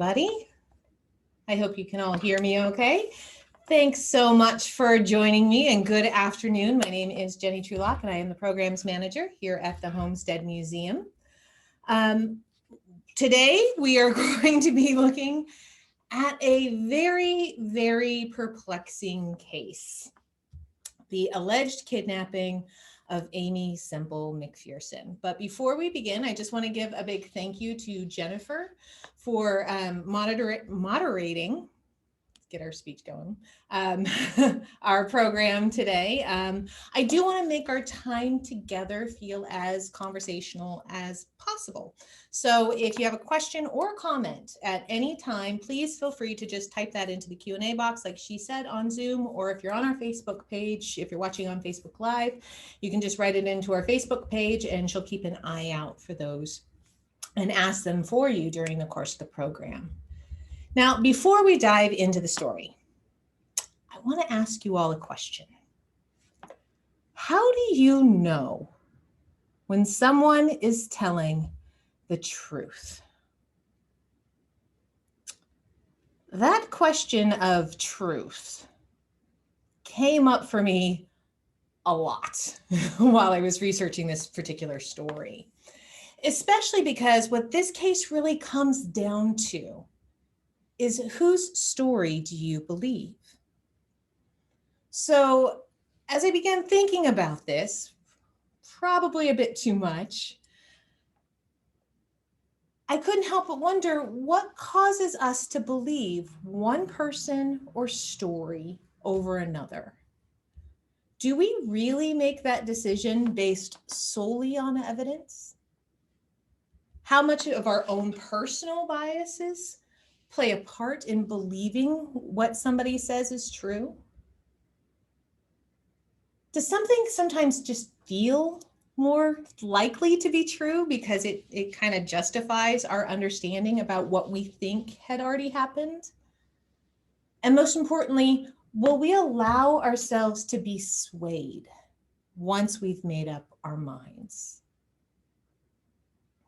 everybody. I hope you can all hear me okay. Thanks so much for joining me and good afternoon. My name is Jenny Trulock and I am the programs manager here at the Homestead Museum. Today we are going to be looking at a very, very perplexing case. The alleged kidnapping of Aimee Semple McPherson. But before we begin, I just want to give a big thank you to Jennifer for moderating, get our speech going, our program today. I do want to make our time together feel as conversational as possible. So if you have a question or comment at any time, please feel free to just type that into the Q&A box like she said on Zoom, or if you're on our Facebook page, if you're watching on Facebook Live, you can just write it into our Facebook page and she'll keep an eye out for those and ask them for you during the course of the program. Now, before we dive into the story, I want to ask you all a question. How do you know when someone is telling the truth? That question of truth came up for me a lot while I was researching this particular story, especially because what this case really comes down to is whose story do you believe? So as I began thinking about this, probably a bit too much, I couldn't help but wonder what causes us to believe one person or story over another. Do we really make that decision based solely on evidence? How much of our own personal biases play a part in believing what somebody says is true? Does something sometimes just feel more likely to be true because it kind of justifies our understanding about what we think had already happened? And most importantly, will we allow ourselves to be swayed once we've made up our minds?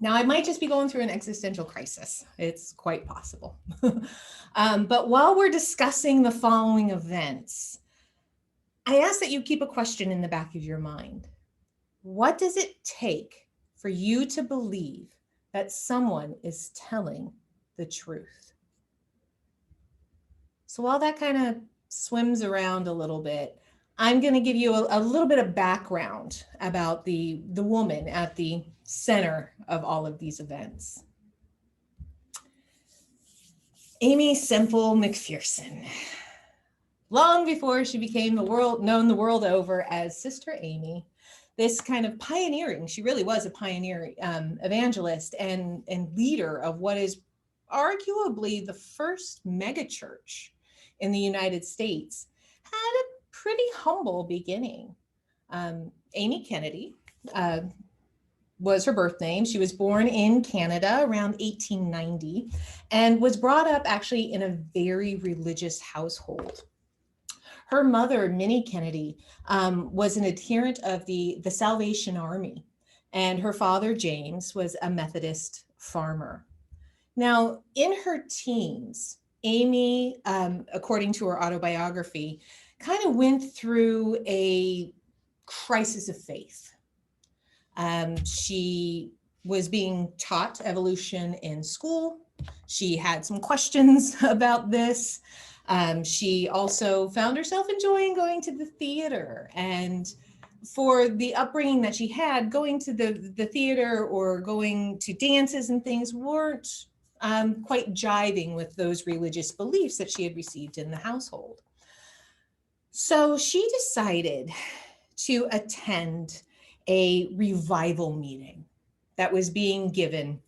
Now, I might just be going through an existential crisis. It's quite possible. But while we're discussing the following events, I ask that you keep a question in the back of your mind. What does it take for you to believe that someone is telling the truth? So while that kind of swims around a little bit, I'm going to give you a little bit of background about the woman at the center of all of these events. Aimee Semple McPherson. Long before she became known the world over as Sister Aimee, this kind of pioneering, she really was a pioneer evangelist and leader of what is arguably the first megachurch in the United States, had a pretty humble beginning. Aimee Kennedy was her birth name. She was born in Canada around 1890 and was brought up actually in a very religious household. Her mother, Minnie Kennedy, was an adherent of the Salvation Army, and her father, James, was a Methodist farmer. Now, in her teens, Aimee, according to her autobiography, kind of went through a crisis of faith. She was being taught evolution in school. She had some questions about this. She also found herself enjoying going to the theater, and for the upbringing that she had, going to the theater or going to dances and things weren't quite jiving with those religious beliefs that she had received in the household. So she decided to attend a revival meeting that was being given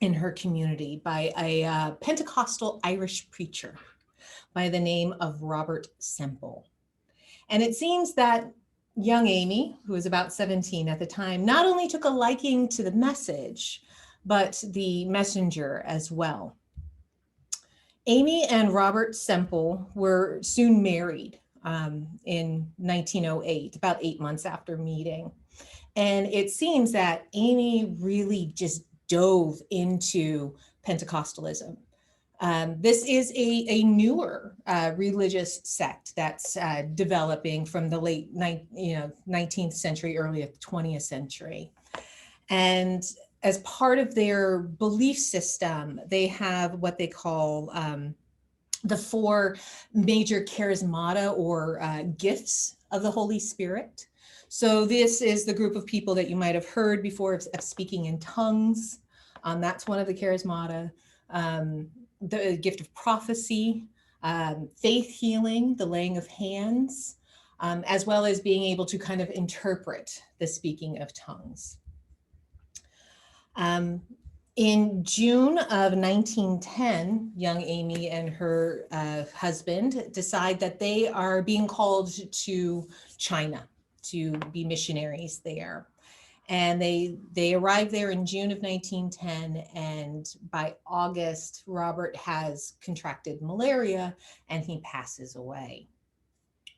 in her community by a Pentecostal Irish preacher by the name of Robert Semple. And it seems that young Aimee, who was about 17 at the time, not only took a liking to the message, but the messenger as well. Aimee and Robert Semple were soon married in 1908, about 8 months after meeting. And it seems that Aimee really just dove into Pentecostalism. This is a newer religious sect that's developing from the late 19th century, early 20th century. And as part of their belief system, they have what they call the four major charismata or gifts of the Holy Spirit. So this is the group of people that you might have heard before of speaking in tongues. That's one of the charismata. The gift of prophecy, faith healing, the laying of hands, as well as being able to kind of interpret the speaking of tongues. In June of 1910, young Aimee and her husband decide that they are being called to China to be missionaries there. And they arrived there in June of 1910, and by August, Robert has contracted malaria and he passes away.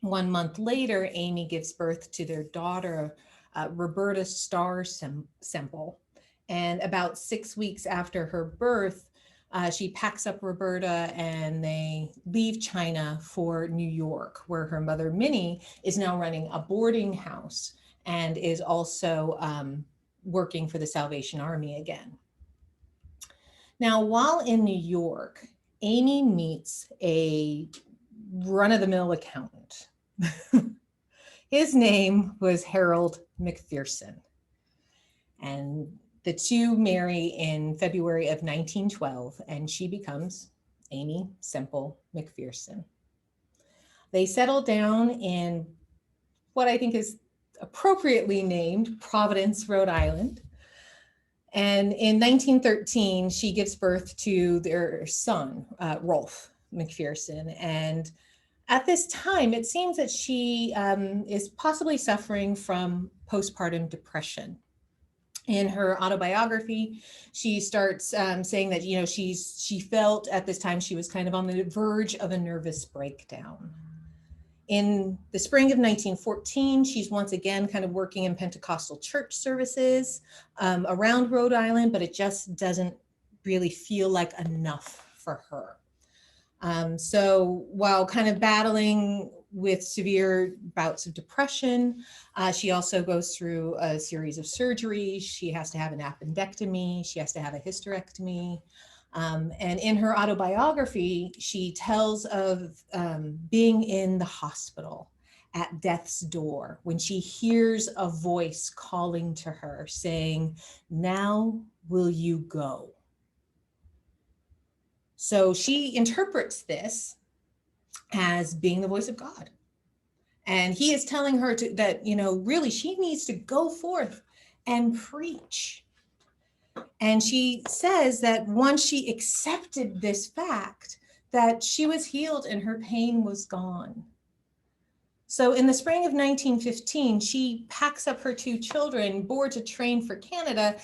1 month later, Aimee gives birth to their daughter, Roberta Starr Semple. And about 6 weeks after her birth, she packs up Roberta and they leave China for New York, where her mother, Minnie, is now running a boarding house and is also working for the Salvation Army again. Now, while in New York, Aimee meets a run-of-the-mill accountant. His name was Harold McPherson. And the two marry in February of 1912, and she becomes Aimee Semple McPherson. They settle down in what I think is appropriately named Providence, Rhode Island. And in 1913, she gives birth to their son, Rolf McPherson. And at this time, it seems that she is possibly suffering from postpartum depression. In her autobiography, she starts saying that, she felt at this time she was kind of on the verge of a nervous breakdown. In the spring of 1914, she's once again kind of working in Pentecostal church services around Rhode Island, but it just doesn't really feel like enough for her. So while kind of battling with severe bouts of depression, she also goes through a series of surgeries. She has to have an appendectomy. She has to have a hysterectomy. And in her autobiography, she tells of being in the hospital at death's door when she hears a voice calling to her saying, "Now will you go?" So she interprets this as being the voice of God. And he is telling her that, really she needs to go forth and preach. And she says that once she accepted this fact, that she was healed and her pain was gone. So in the spring of 1915, she packs up her two children, boards a train for Canada,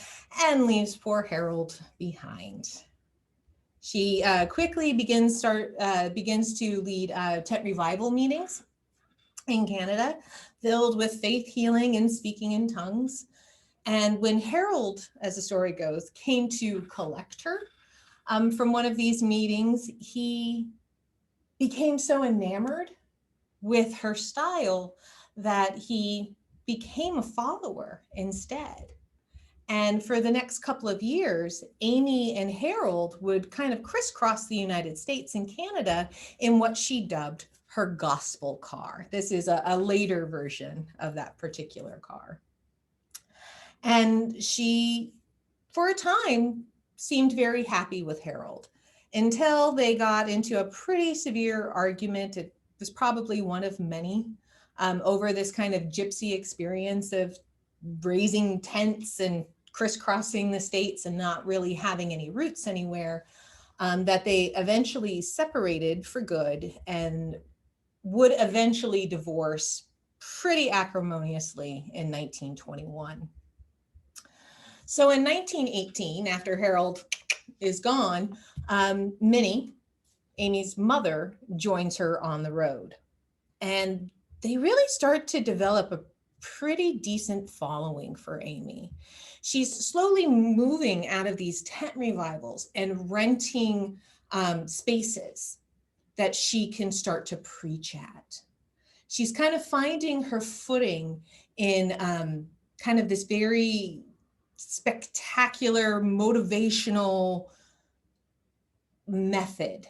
and leaves poor Harold behind. She quickly begins to lead tent revival meetings in Canada, filled with faith healing and speaking in tongues. And when Harold, as the story goes, came to collect her from one of these meetings, he became so enamored with her style that he became a follower instead. And for the next couple of years, Aimee and Harold would kind of crisscross the United States and Canada in what she dubbed her gospel car. This is a later version of that particular car. And she, for a time, seemed very happy with Harold until they got into a pretty severe argument. It was probably one of many over this kind of gypsy experience of raising tents and crisscrossing the states and not really having any roots anywhere, that they eventually separated for good and would eventually divorce pretty acrimoniously in 1921. So in 1918, after Harold is gone, Minnie, Aimee's mother, joins her on the road. And they really start to develop a pretty decent following for Aimee. She's slowly moving out of these tent revivals and renting spaces that she can start to preach at. She's kind of finding her footing in kind of this very spectacular, motivational method.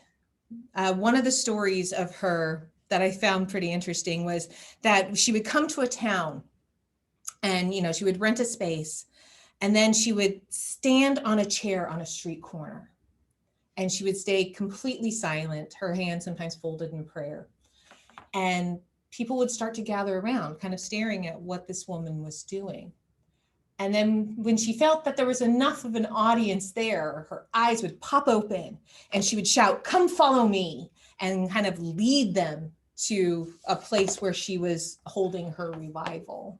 One of the stories of her that I found pretty interesting was that she would come to a town and, she would rent a space, and then she would stand on a chair on a street corner, and she would stay completely silent, her hands sometimes folded in prayer. And people would start to gather around, kind of staring at what this woman was doing. And then when she felt that there was enough of an audience there, her eyes would pop open and she would shout, "Come follow me," and kind of lead them to a place where she was holding her revival.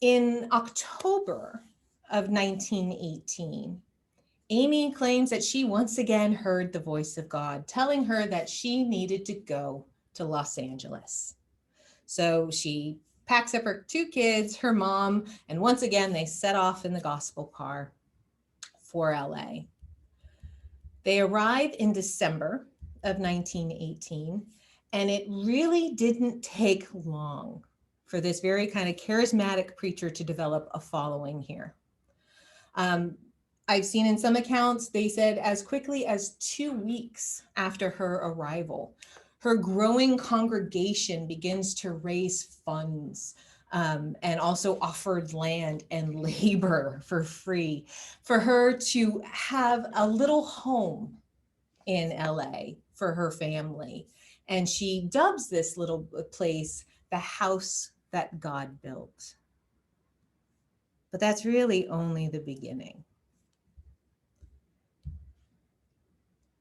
In October of 1918, Aimee claims that she once again heard the voice of God telling her that she needed to go to Los Angeles. So she packs up her 2 kids, her mom, and once again, they set off in the gospel car for LA. They arrive in December of 1918, and it really didn't take long for this very kind of charismatic preacher to develop a following here. I've seen in some accounts, they said as quickly as 2 weeks after her arrival, her growing congregation begins to raise funds and also offered land and labor for free for her to have a little home in LA for her family. And she dubs this little place the house that God built. But that's really only the beginning.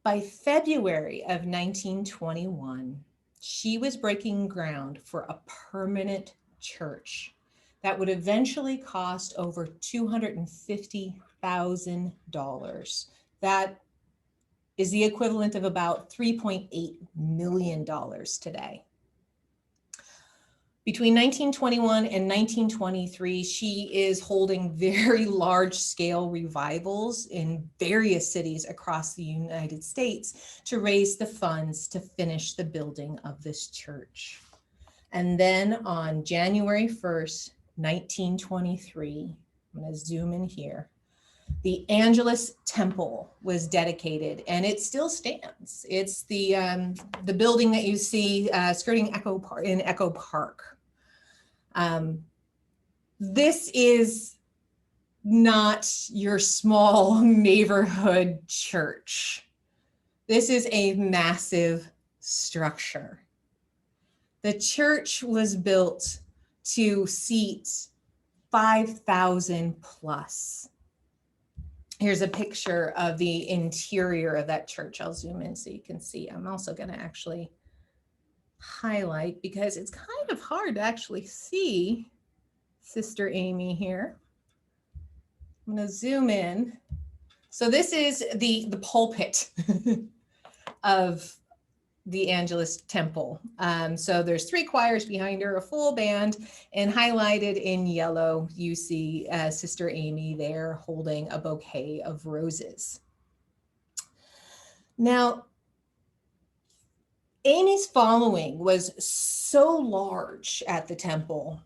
By February of 1921, she was breaking ground for a permanent church that would eventually cost over $250,000. That is the equivalent of about $3.8 million today. Between 1921 and 1923, she is holding very large-scale revivals in various cities across the United States to raise the funds to finish the building of this church. And then on January 1st, 1923, I'm going to zoom in here, the Angelus Temple was dedicated, and it still stands. It's the building that you see skirting Echo Park. This is not your small neighborhood church. This is a massive structure. The church was built to seat 5,000 plus. Here's a picture of the interior of that church. I'll zoom in so you can see. I'm also going to actually highlight because it's kind of hard to actually see Sister Aimee here. I'm going to zoom in. So this is the pulpit of the Angelus Temple. So there's 3 choirs behind her, a full band, and highlighted in yellow, you see Sister Aimee there holding a bouquet of roses. Now, Aimee's following was so large at the temple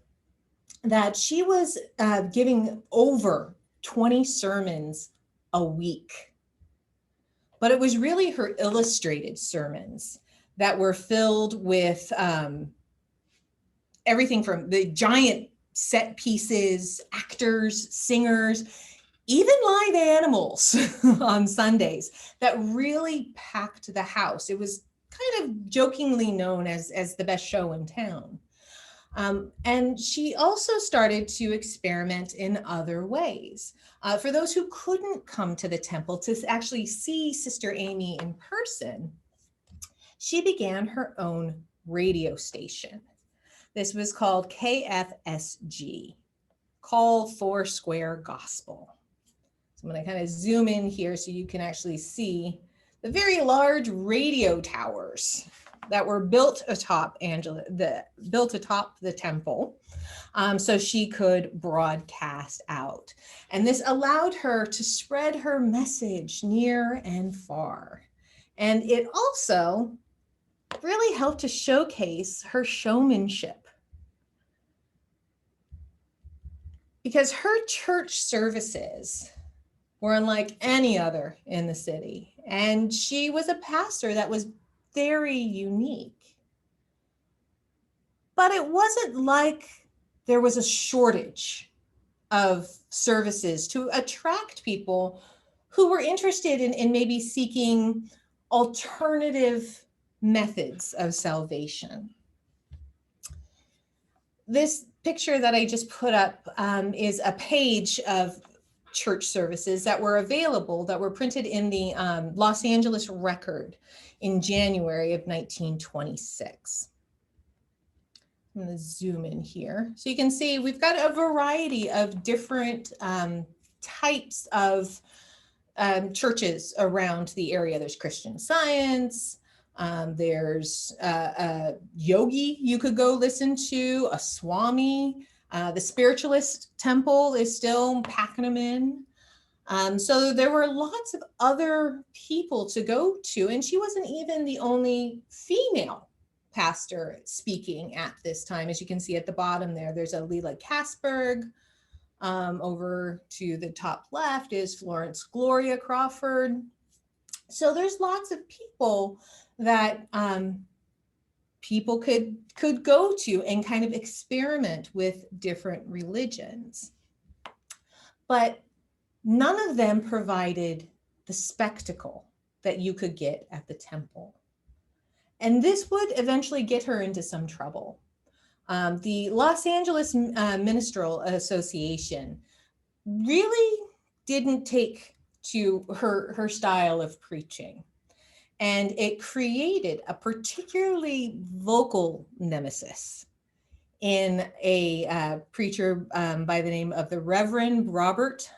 that she was giving over 20 sermons a week. But it was really her illustrated sermons that were filled with everything from the giant set pieces, actors, singers, even live animals on Sundays that really packed the house. It was kind of jokingly known as the best show in town. And she also started to experiment in other ways. For those who couldn't come to the temple to actually see Sister Aimee in person, she began her own radio station. This was called KFSG, Call Foursquare Gospel. So I'm going to kind of zoom in here so you can actually see the very large radio towers that were built atop the temple, so she could broadcast out. And this allowed her to spread her message near and far. And it also really helped to showcase her showmanship, because her church services were unlike any other in the city. And she was a pastor that was very unique. But it wasn't like there was a shortage of services to attract people who were interested in maybe seeking alternative methods of salvation. This picture that I just put up is a page of church services that were available, that were printed in the Los Angeles Record in January of 1926. I'm going to zoom in here. So you can see we've got a variety of different types of churches around the area. There's Christian Science, there's a yogi you could go listen to, a Swami. The Spiritualist Temple is still packing them in. So there were lots of other people to go to, and she wasn't even the only female pastor speaking at this time. As you can see at the bottom there, there's a Leela Kasberg. Over to the top left is Florence Gloria Crawford. So there's lots of people that people could go to and kind of experiment with different religions. But none of them provided the spectacle that you could get at the temple. And this would eventually get her into some trouble. The Los Angeles Minstrel Association really didn't take to her style of preaching. And it created a particularly vocal nemesis in a preacher by the name of the Reverend Robert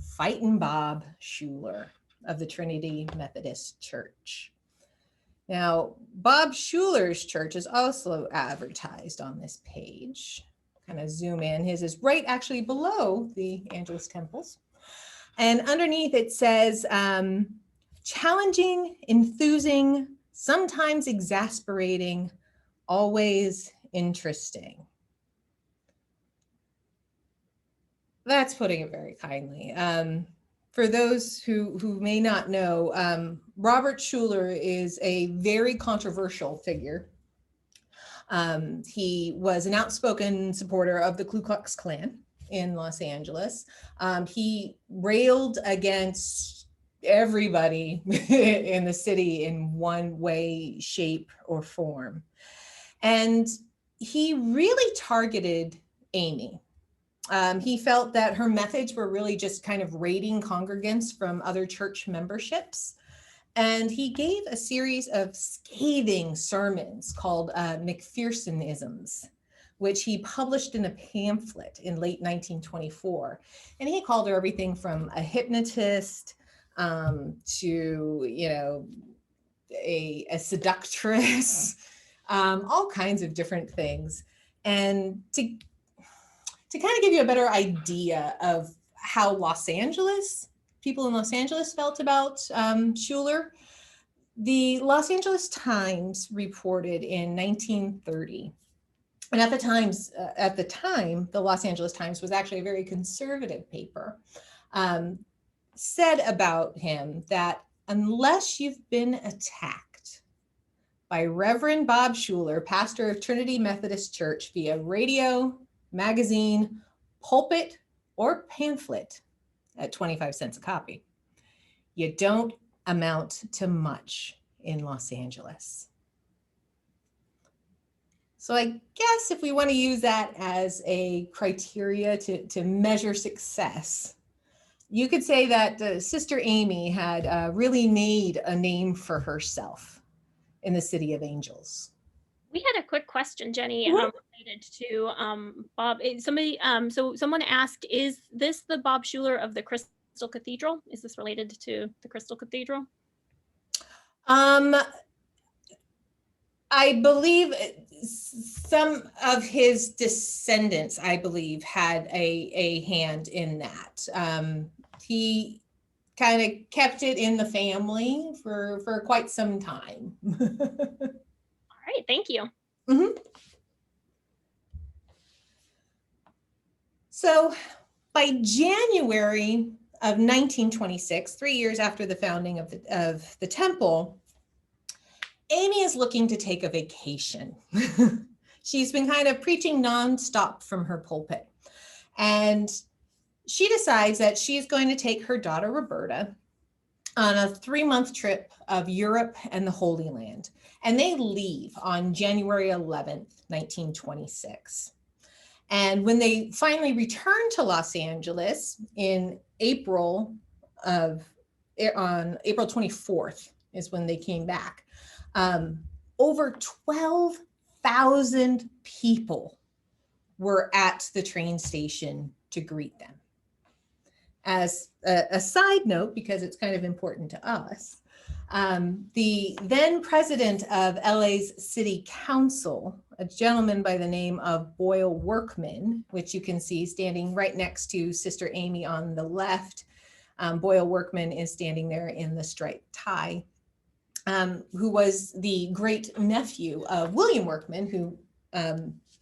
Fightin' Bob Schuler of the Trinity Methodist Church. Now, Bob Schuler's church is also advertised on this page. Kind of zoom in. His is right actually below the Angelus Temples. And underneath it says, challenging, enthusing, sometimes exasperating, always interesting. That's putting it very kindly. For those who may not know, Robert Schuler is a very controversial figure. He was an outspoken supporter of the Ku Klux Klan in Los Angeles. He railed against everybody in the city in one way, shape, or form. And he really targeted Aimee. He felt that her methods were really just kind of raiding congregants from other church memberships. And he gave a series of scathing sermons called McPhersonisms, which he published in a pamphlet in late 1924. And he called her everything from a hypnotist to, a seductress, all kinds of different things. And to kind of give you a better idea of how people in Los Angeles felt about Schuler, the Los Angeles Times reported in 1930, and at the time, the Los Angeles Times was actually a very conservative paper, said about him that unless you've been attacked by Reverend Bob Schuler, pastor of Trinity Methodist Church, via radio, magazine, pulpit, or pamphlet at 25 cents a copy, you don't amount to much in Los Angeles. So I guess if we want to use that as a criteria to measure success, you could say that Sister Aimee had really made a name for herself in the City of Angels. We had a quick question, Jenny, related to Bob. So someone asked, is this the Bob Schuler of the Crystal Cathedral? Is this related to the Crystal Cathedral? Um, I believe some of his descendants, I believe, had a hand in that. He kind of kept it in the family for quite some time. All right, thank you. Mhm. So by January of 1926, 3 years after the founding of the temple, Aimee is looking to take a vacation. She's been kind of preaching nonstop from her pulpit. And she decides that she's going to take her daughter, Roberta, on a 3-month trip of Europe and the Holy Land. And they leave on January 11th, 1926. And when they finally return to Los Angeles on April 24th is when they came back. Over 12,000 people were at the train station to greet them. As a side note, because it's kind of important to us, the then president of LA's city council, a gentleman by the name of Boyle Workman, which you can see standing right next to Sister Aimee on the left. Boyle Workman is standing there in the striped tie, who was the great nephew of William Workman, who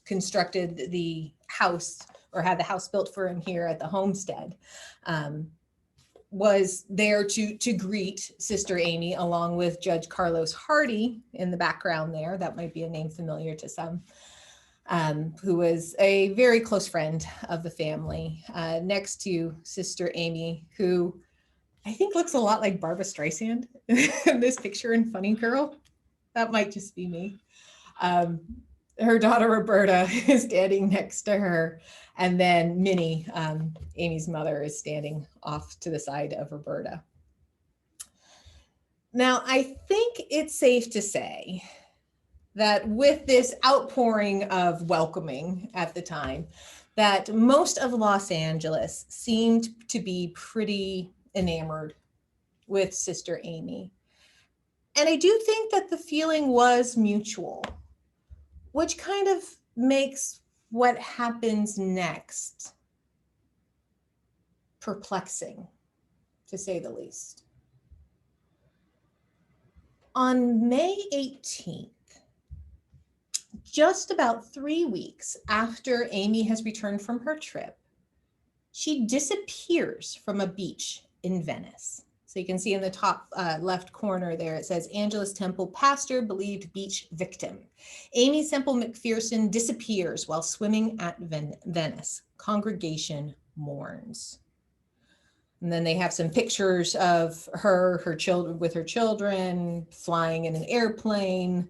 constructed the house or had the house built for him here at the homestead. Was there to greet Sister Aimee, along with Judge Carlos Hardy in the background there. That might be a name familiar to some, who was a very close friend of the family, next to Sister Aimee, who I think looks a lot like Barbra Streisand in this picture in Funny Girl. That might just be me. Her daughter Roberta is standing next to her, and then Minnie, Aimee's mother, is standing off to the side of Roberta. Now, I think it's safe to say that with this outpouring of welcoming at the time, that most of Los Angeles seemed to be pretty enamored with Sister Aimee. And I do think that the feeling was mutual, which kind of makes what happens next perplexing, to say the least. On May 18th, just about 3 weeks after Aimee has returned from her trip, she disappears from a beach in Venice. So you can see in the top left corner there, it says Angelus Temple pastor believed beach victim. Aimee Semple McPherson disappears while swimming at Venice. Congregation mourns. And then they have some pictures of her children with her children flying in an airplane.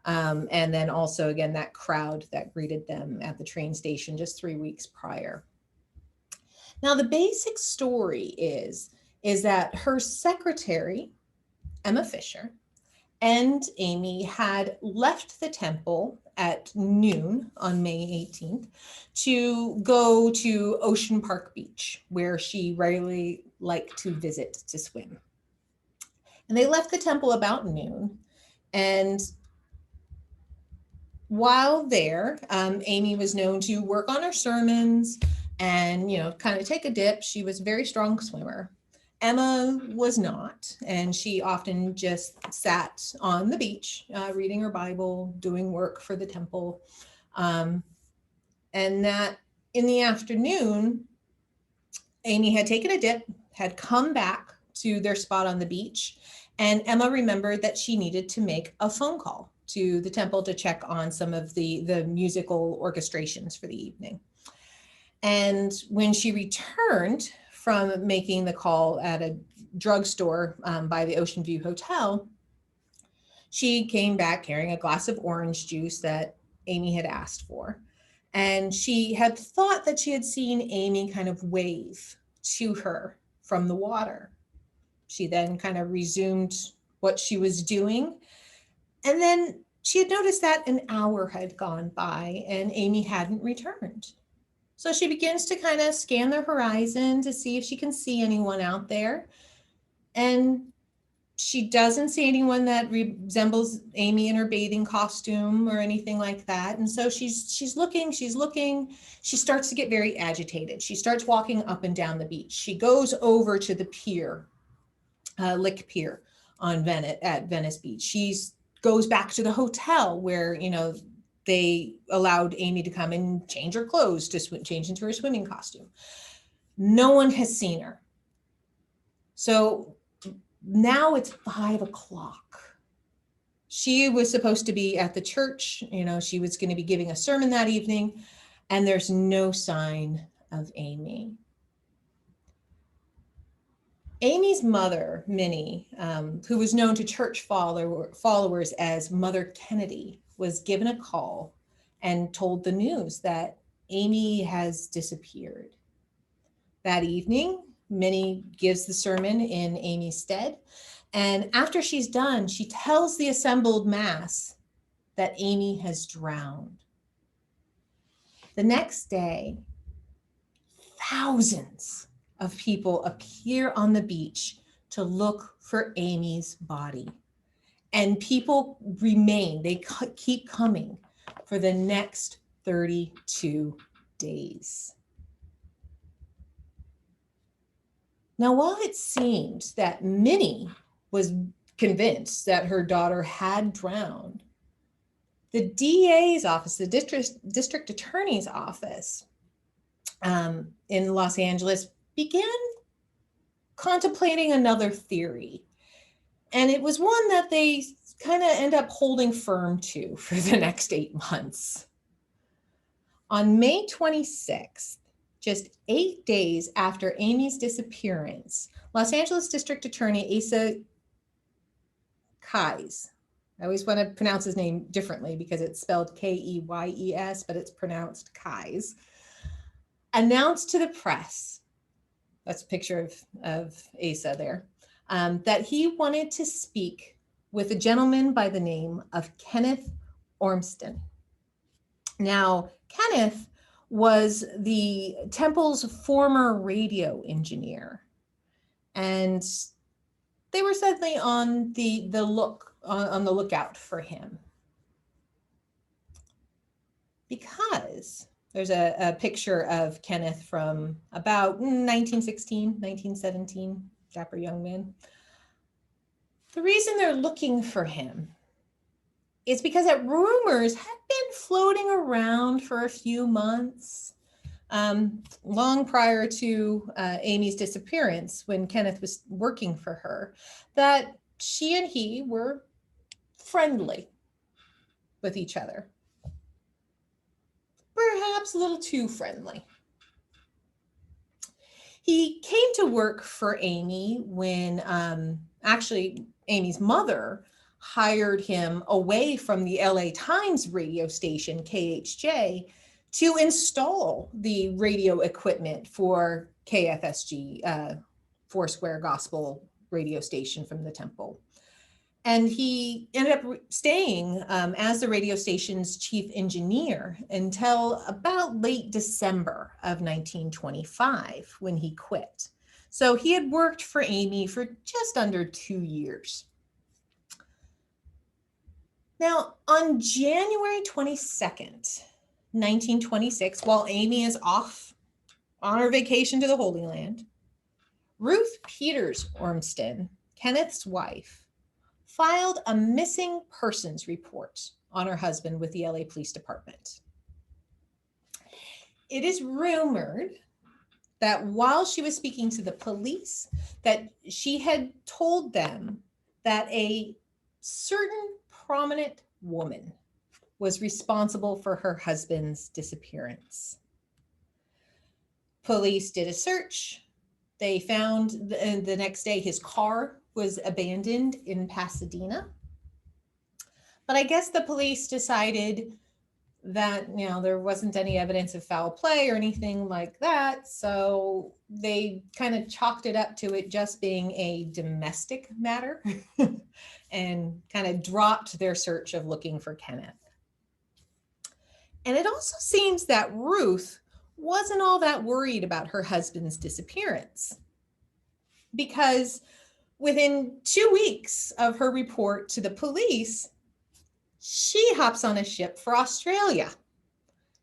And then also, again, that crowd that greeted them at the train station just 3 weeks prior. Now, the basic story is that her secretary, Emma Fisher, and Aimee had left the temple at noon on May 18th to go to Ocean Park Beach, where she regularly liked to visit to swim. And they left the temple about noon. And while there, Aimee was known to work on her sermons and, kind of take a dip. She was a very strong swimmer. Emma was not, and she often just sat on the beach, reading her Bible, doing work for the temple. And that in the afternoon, Aimee had taken a dip, had come back to their spot on the beach, and Emma remembered that she needed to make a phone call to the temple to check on some of the musical orchestrations for the evening. And when she returned from making the call at a drugstore by the Ocean View Hotel, she came back carrying a glass of orange juice that Aimee had asked for. And she had thought that she had seen Aimee kind of wave to her from the water. She then kind of resumed what she was doing. And then she had noticed that an hour had gone by and Aimee hadn't returned. So she begins to kind of scan the horizon to see if she can see anyone out there. And She doesn't see anyone that resembles Aimee in her bathing costume or anything like that. And so she's looking. She starts to get very agitated. She starts walking up and down the beach. She goes over to the pier, Lick Pier at Venice Beach. She goes back to the hotel where, they allowed Aimee to come and change her clothes to change into her swimming costume. No one has seen her. So now it's 5 o'clock. She was supposed to be at the church. She was going to be giving a sermon that evening, and there's no sign of Aimee. Aimee's mother, Minnie, who was known to church followers as Mother Kennedy, was given a call and told the news that Aimee has disappeared. That evening, Minnie gives the sermon in Aimee's stead. And after she's done, she tells the assembled mass that Aimee has drowned. The next day, thousands of people appear on the beach to look for Aimee's body. And people remain, they keep coming for the next 32 days. Now, while it seemed that Minnie was convinced that her daughter had drowned, the DA's office, the district attorney's office in Los Angeles, began contemplating another theory. And it was one that they kind of end up holding firm to for the next 8 months. On May 26th, just 8 days after Aimee's disappearance, Los Angeles District Attorney Asa Keyes, I always want to pronounce his name differently because it's spelled Keyes, but it's pronounced Keyes, announced to the press, that's a picture of Asa there, that he wanted to speak with a gentleman by the name of Kenneth Ormston. Now, Kenneth was the Temple's former radio engineer, and they were suddenly on the lookout for him, because there's a picture of Kenneth from about 1916, 1917, dapper young man. The reason they're looking for him is because that rumors had been floating around for a few months, long prior to Aimee's disappearance, when Kenneth was working for her, that she and he were friendly with each other. Perhaps a little too friendly. He came to work for Aimee when actually Aimee's mother hired him away from the LA Times radio station, KHJ, to install the radio equipment for KFSG, Foursquare Gospel radio station from the Temple. And he ended up staying as the radio station's chief engineer until about late December of 1925, when he quit. So he had worked for Aimee for just under 2 years. Now, on January 22nd, 1926, while Aimee is off on her vacation to the Holy Land, Ruth Peters Ormston, Kenneth's wife, filed a missing persons report on her husband with the LA Police Department. It is rumored that while she was speaking to the police, that she had told them that a certain prominent woman was responsible for her husband's disappearance. Police did a search. They found the next day his car was abandoned in Pasadena. But I guess the police decided that, there wasn't any evidence of foul play or anything like that. So they kind of chalked it up to it just being a domestic matter and kind of dropped their search of looking for Kenneth. And it also seems that Ruth wasn't all that worried about her husband's disappearance, because Within 2 weeks of her report to the police, she hops on a ship for Australia.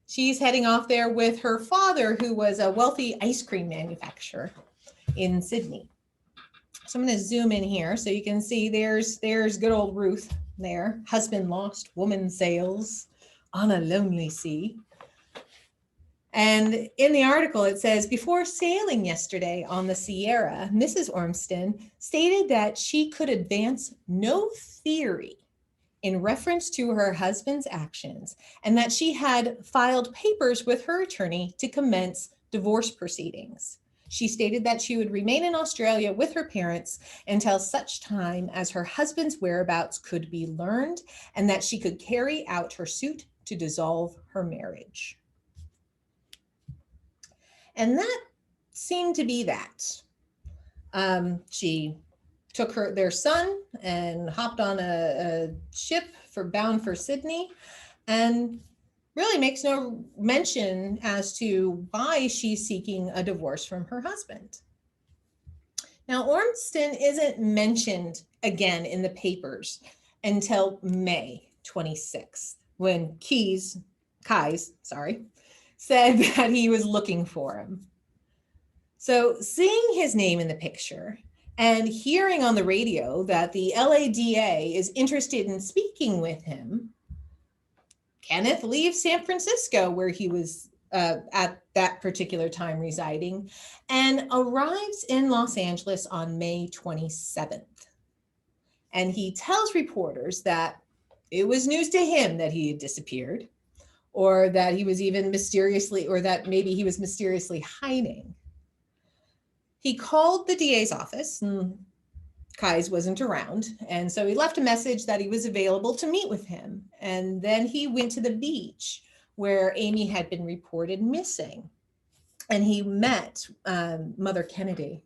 She's heading off there with her father, who was a wealthy ice cream manufacturer in Sydney. So I'm going to zoom in here so you can see there's good old Ruth there. Husband lost, woman sails on a lonely sea. And in the article, it says, before sailing yesterday on the Sierra, Mrs. Ormston stated that she could advance no theory in reference to her husband's actions, and that she had filed papers with her attorney to commence divorce proceedings. She stated that she would remain in Australia with her parents until such time as her husband's whereabouts could be learned, and that she could carry out her suit to dissolve her marriage. And that seemed to be that. She took their son and hopped on a ship bound for Sydney, and really makes no mention as to why she's seeking a divorce from her husband. Now, Ormston isn't mentioned again in the papers until May 26th, when Keyes said that he was looking for him. So seeing his name in the picture and hearing on the radio that the LADA is interested in speaking with him, Kenneth leaves San Francisco, where he was at that particular time residing, and arrives in Los Angeles on May 27th. And he tells reporters that it was news to him that he had disappeared, or that he was even that maybe he was mysteriously hiding. He called the DA's office, and Keyes wasn't around. And so he left a message that he was available to meet with him. And then he went to the beach where Aimee had been reported missing. And he met Mother Kennedy,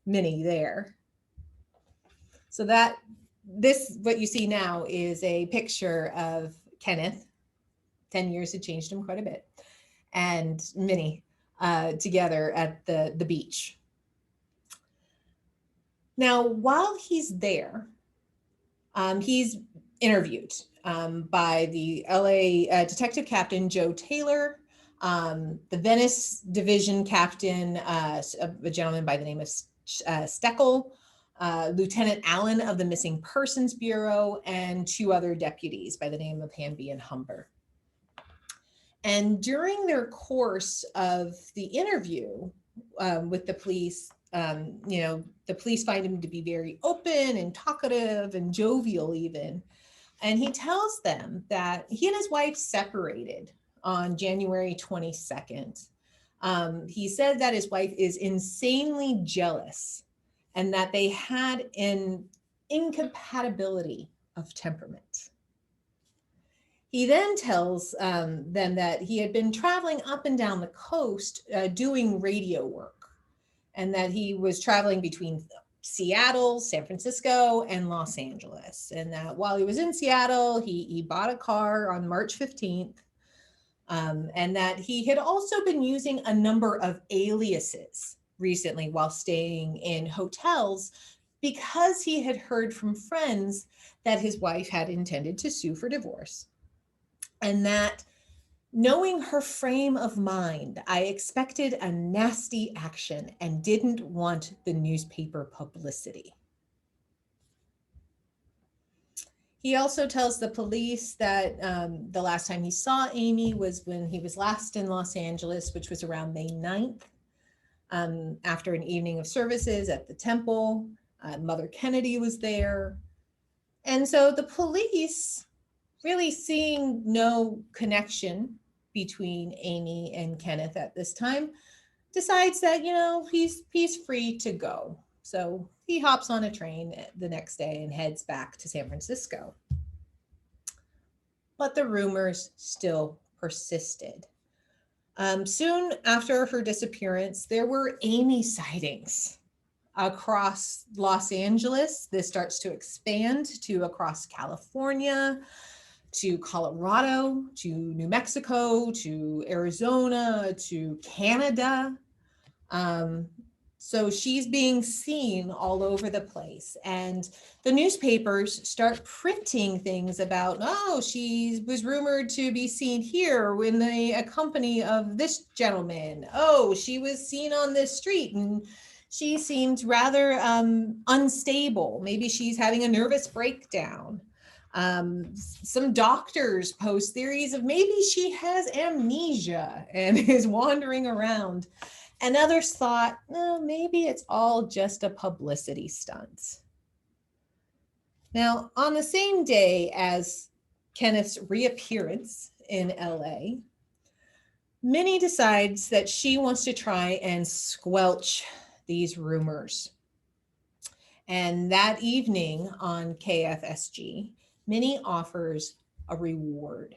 Minnie, there. So what you see now is a picture of Kenneth. 10 years had changed him quite a bit. And Minnie together at the beach. Now, while he's there, he's interviewed by the LA Detective Captain Joe Taylor, the Venice Division Captain, a gentleman by the name of Steckel, Lieutenant Allen of the Missing Persons Bureau, and 2 other deputies by the name of Hanby and Humber. And during their course of the interview with the police, the police find him to be very open and talkative and jovial even. And he tells them that he and his wife separated on January 22nd. He said that his wife is insanely jealous and that they had an incompatibility of temperament. He then tells them that he had been traveling up and down the coast doing radio work, and that he was traveling between Seattle, San Francisco, and Los Angeles. And that while he was in Seattle, he bought a car on March 15th, and that he had also been using a number of aliases recently while staying in hotels, because he had heard from friends that his wife had intended to sue for divorce. And that, knowing her frame of mind, I expected a nasty action and didn't want the newspaper publicity. He also tells the police that the last time he saw Aimee was when he was last in Los Angeles, which was around May 9th, after an evening of services at the temple. Mother Kennedy was there. And so the police, really seeing no connection between Aimee and Kenneth at this time, decides that, he's free to go. So he hops on a train the next day and heads back to San Francisco. But the rumors still persisted. Soon after her disappearance, there were Aimee sightings across Los Angeles. This starts to expand to across California, to Colorado, to New Mexico, to Arizona, to Canada. So she's being seen all over the place, and the newspapers start printing things about, oh, she was rumored to be seen here in the company of this gentleman. Oh, she was seen on this street and she seemed rather unstable. Maybe she's having a nervous breakdown. Some doctors post theories of maybe she has amnesia and is wandering around. And others thought, no, maybe it's all just a publicity stunt. Now, on the same day as Kenneth's reappearance in LA, Minnie decides that she wants to try and squelch these rumors. And that evening on KFSG, Minnie offers a reward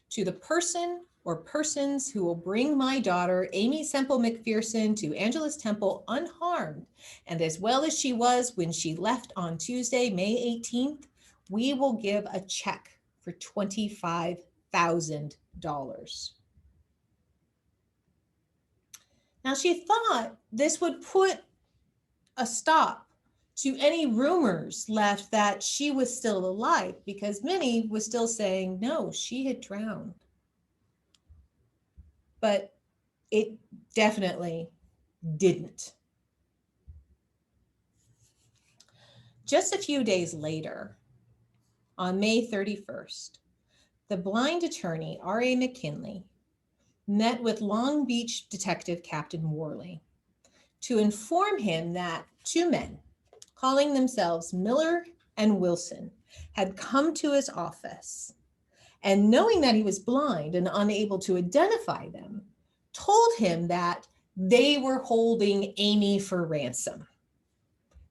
to the person or persons who will bring my daughter, Aimee Semple McPherson, to Angelus Temple unharmed, and as well as she was when she left on Tuesday, May 18th, we will give a check for $25,000. Now, she thought this would put a stop to any rumors left that she was still alive, because Minnie was still saying, no, she had drowned. But it definitely didn't. Just a few days later, on May 31st, the blind attorney, R.A. McKinley, met with Long Beach Detective Captain Worley to inform him that two men, calling themselves Miller and Wilson, had come to his office, and knowing that he was blind and unable to identify them, told him that they were holding Aimee for ransom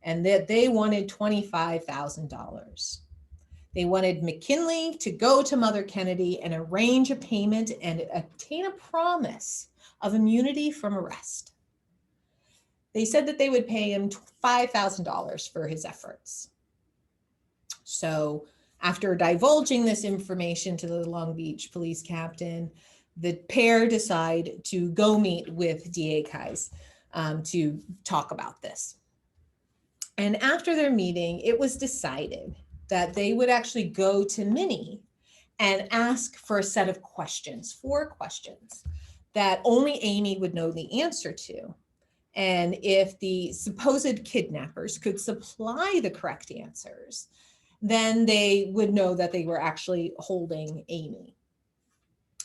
and that they wanted $25,000. They wanted McKinley to go to Mother Kennedy and arrange a payment and obtain a promise of immunity from arrest. They said that they would pay him $5,000 for his efforts. So after divulging this information to the Long Beach police captain, the pair decide to go meet with DA Keyes to talk about this. And after their meeting, it was decided that they would actually go to Minnie and ask for a set of questions, 4 questions that only Aimee would know the answer to. And if the supposed kidnappers could supply the correct answers, then they would know that they were actually holding Aimee.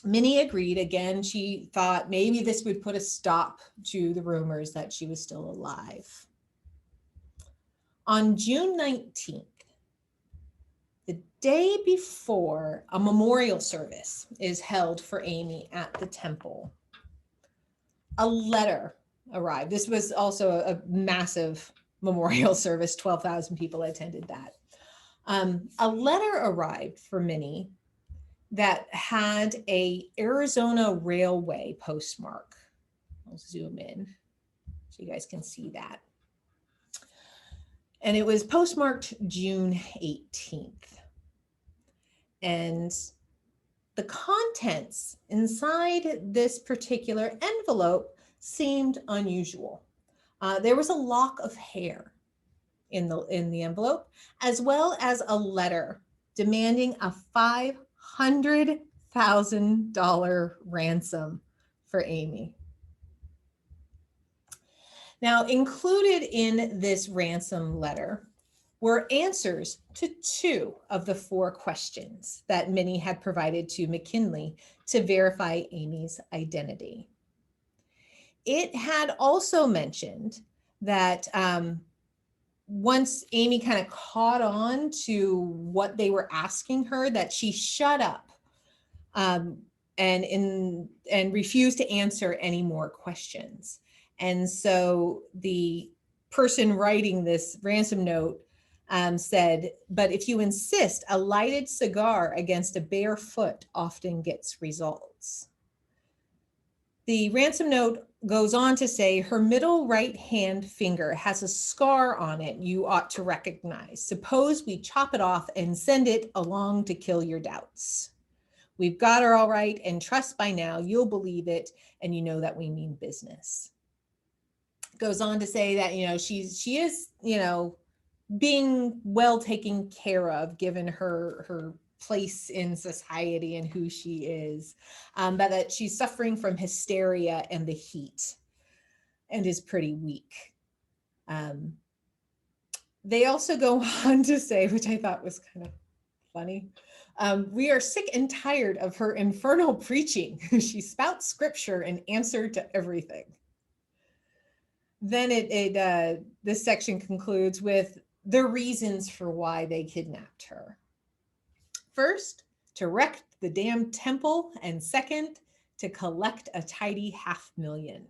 Minnie agreed. Again, she thought maybe this would put a stop to the rumors that she was still alive. On June 19th, the day before a memorial service is held for Aimee at the temple, a letter arrived. This was also a massive memorial service. 12,000 people attended that. A letter arrived for Minnie that had a Arizona Railway postmark. I'll zoom in so you guys can see that. And it was postmarked June 18th. And the contents inside this particular envelope seemed unusual. There was a lock of hair in the envelope, as well as a letter demanding a $500,000 ransom for Aimee. Now, included in this ransom letter were answers to 2 of the 4 questions that Minnie had provided to McKinley to verify Aimee's identity. It had also mentioned that once Aimee kind of caught on to what they were asking her, that she shut up and refused to answer any more questions. And so the person writing this ransom note said, but if you insist, a lighted cigar against a bare foot often gets results. The ransom note goes on to say, her middle right hand finger has a scar on it you ought to recognize. Suppose we chop it off and send it along to kill your doubts. We've got her all right, and trust by now you'll believe it, and you know that we mean business. Goes on to say that, she is, being well taken care of given her place in society and who she is, but that she's suffering from hysteria and the heat and is pretty weak. They also go on to say, which I thought was kind of funny, we are sick and tired of her infernal preaching. She spouts scripture in answer to everything. Then this section concludes with the reasons for why they kidnapped her. First, to wreck the damn temple, and second, to collect a tidy $500,000.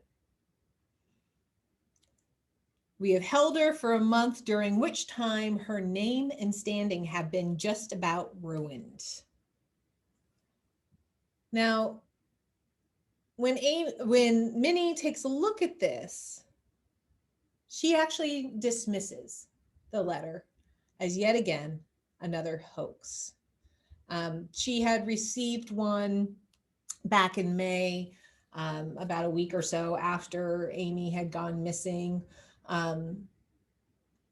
We have held her for a month, during which time her name and standing have been just about ruined. Now, when Minnie takes a look at this, she actually dismisses the letter as yet again another hoax. She had received one back in May, about a week or so after Aimee had gone missing,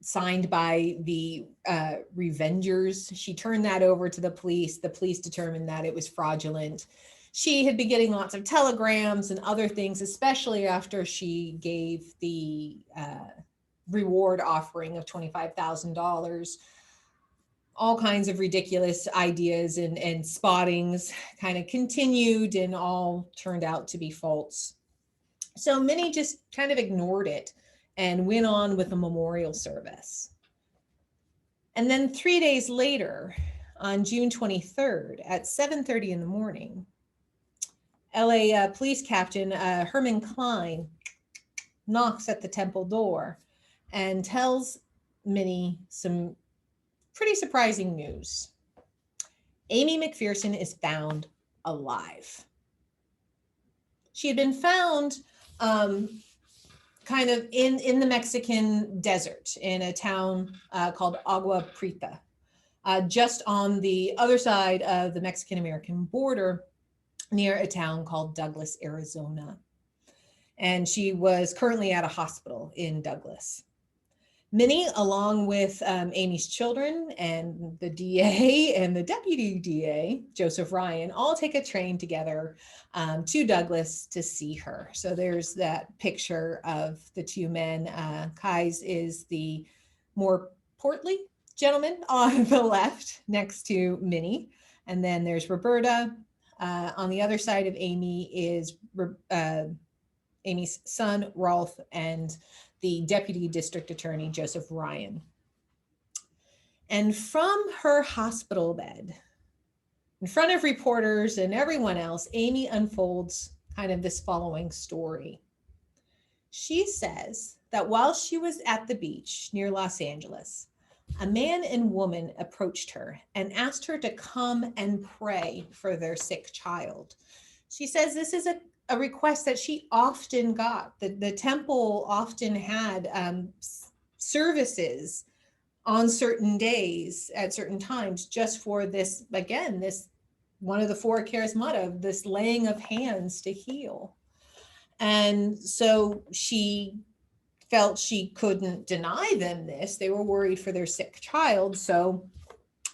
signed by the Revengers. She turned that over to the police. The police determined that it was fraudulent. She had been getting lots of telegrams and other things, especially after she gave the reward offering of $25,000. All kinds of ridiculous ideas and spottings kind of continued and all turned out to be false. So Minnie just kind of ignored it and went on with a memorial service. And then 3 days later, on June 23rd at 7:30 in the morning, LA Police Captain Herman Klein knocks at the temple door and tells Minnie some pretty surprising news. Aimee McPherson is found alive. She had been found kind of in the Mexican desert in a town called Agua Prieta, just on the other side of the Mexican-American border near a town called Douglas, Arizona. And she was currently at a hospital in Douglas. Minnie, along with Aimee's children and the DA and the deputy DA, Joseph Ryan, all take a train together to Douglas to see her. So there's that picture of the two men. Keyes is the more portly gentleman on the left next to Minnie. And then there's Roberta. On the other side of Aimee is Aimee's son, Rolf, and the Deputy District Attorney, Joseph Ryan. And from her hospital bed, in front of reporters and everyone else, Aimee unfolds kind of this following story. She says that while she was at the beach near Los Angeles, a man and woman approached her and asked her to come and pray for their sick child. She says this is a request that she often got. The temple often had services on certain days at certain times just for this, again, this one of the four charismata, this laying of hands to heal. And so she felt she couldn't deny them this. They were worried for their sick child. So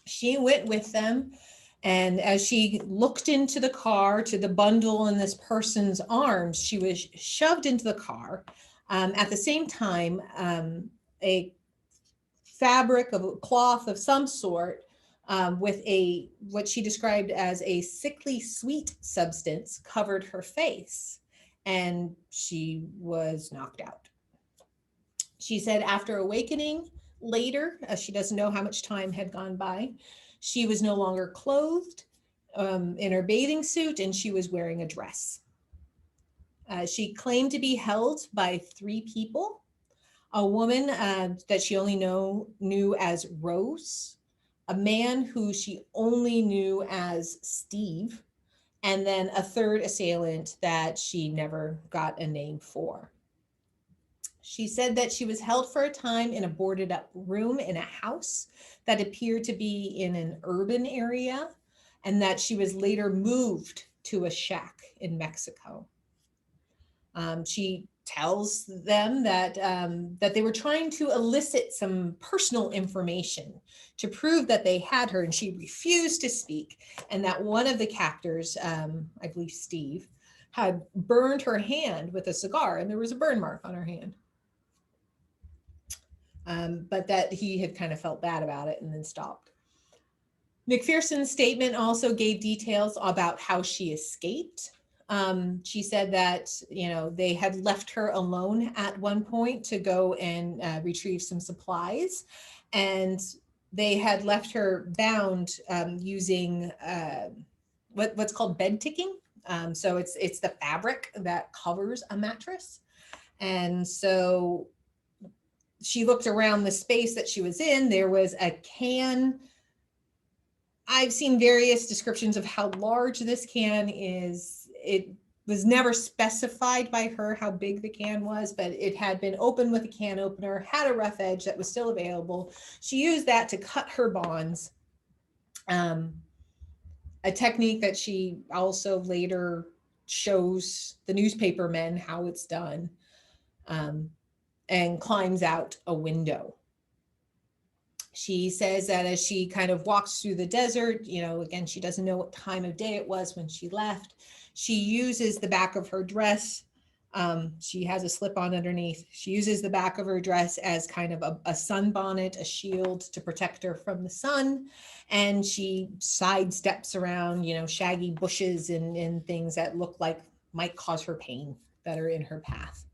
she went with them. And as she looked into the car to the bundle in this person's arms, she was shoved into the car. At the same time, a fabric of a cloth of some sort with what she described as a sickly sweet substance covered her face, and she was knocked out. She said after awakening later, she doesn't know how much time had gone by, she was no longer clothed in her bathing suit, and she was wearing a dress. She claimed to be held by three people, a woman that she only knew as Rose, a man who she only knew as Steve, and then a third assailant that she never got a name for. She said that she was held for a time in a boarded up room in a house that appeared to be in an urban area, and that she was later moved to a shack in Mexico. She tells them that that they were trying to elicit some personal information to prove that they had her, and she refused to speak, and that one of the captors, I believe Steve, had burned her hand with a cigar, and there was a burn mark on her hand. But that he had kind of felt bad about it and then stopped. McPherson's statement also gave details about how she escaped. She said that, they had left her alone at one point to go and retrieve some supplies, and they had left her bound using what's called bed ticking. So it's the fabric that covers a mattress. And so she looked around the space that she was in. There was a can. I've seen various descriptions of how large this can is. It was never specified by her how big the can was, but it had been opened with a can opener, had a rough edge that was still available. She used that to cut her bonds, a technique that she also later shows the newspaper men how it's done, and climbs out a window. She says that as she kind of walks through the desert, again, she doesn't know what time of day it was when she left. She uses the back of her dress. She has a slip on underneath. She uses the back of her dress as kind of a sunbonnet, a shield to protect her from the sun. And she sidesteps around, shaggy bushes and things that look like might cause her pain that are in her path.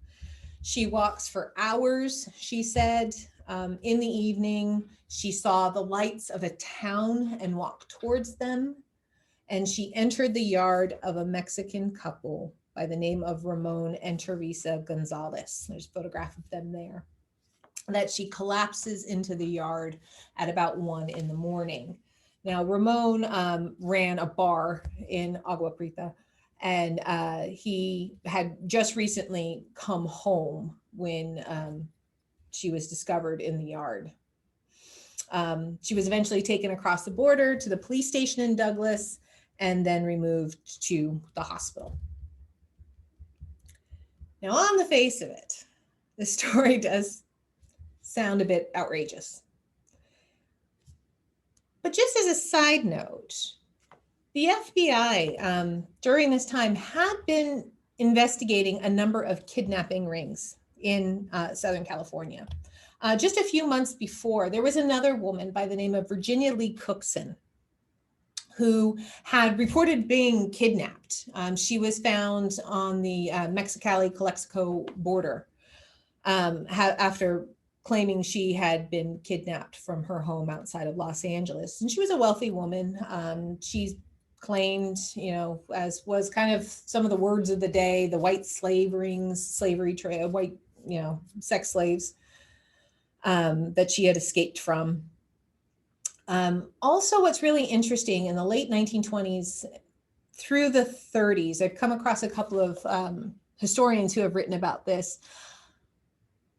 She walks for hours, she said. In the evening, she saw the lights of a town and walked towards them. And she entered the yard of a Mexican couple by the name of Ramon and Teresa Gonzalez. There's a photograph of them there. That she collapses into the yard at about 1 a.m. Now, Ramon ran a bar in Agua Prieta, and he had just recently come home when she was discovered in the yard. She was eventually taken across the border to the police station in Douglas and then removed to the hospital. Now, on the face of it, the story does sound a bit outrageous. But just as a side note, the FBI during this time had been investigating a number of kidnapping rings in Southern California. Just a few months before, there was another woman by the name of Virginia Lee Cookson who had reported being kidnapped. She was found on the Mexicali-Calexico border after claiming she had been kidnapped from her home outside of Los Angeles. And she was a wealthy woman. She claimed, as was kind of some of the words of the day, the white slave rings, slavery trade, white, sex slaves that she had escaped from. Also, what's really interesting, in the late 1920s through the 30s, I've come across a couple of historians who have written about this.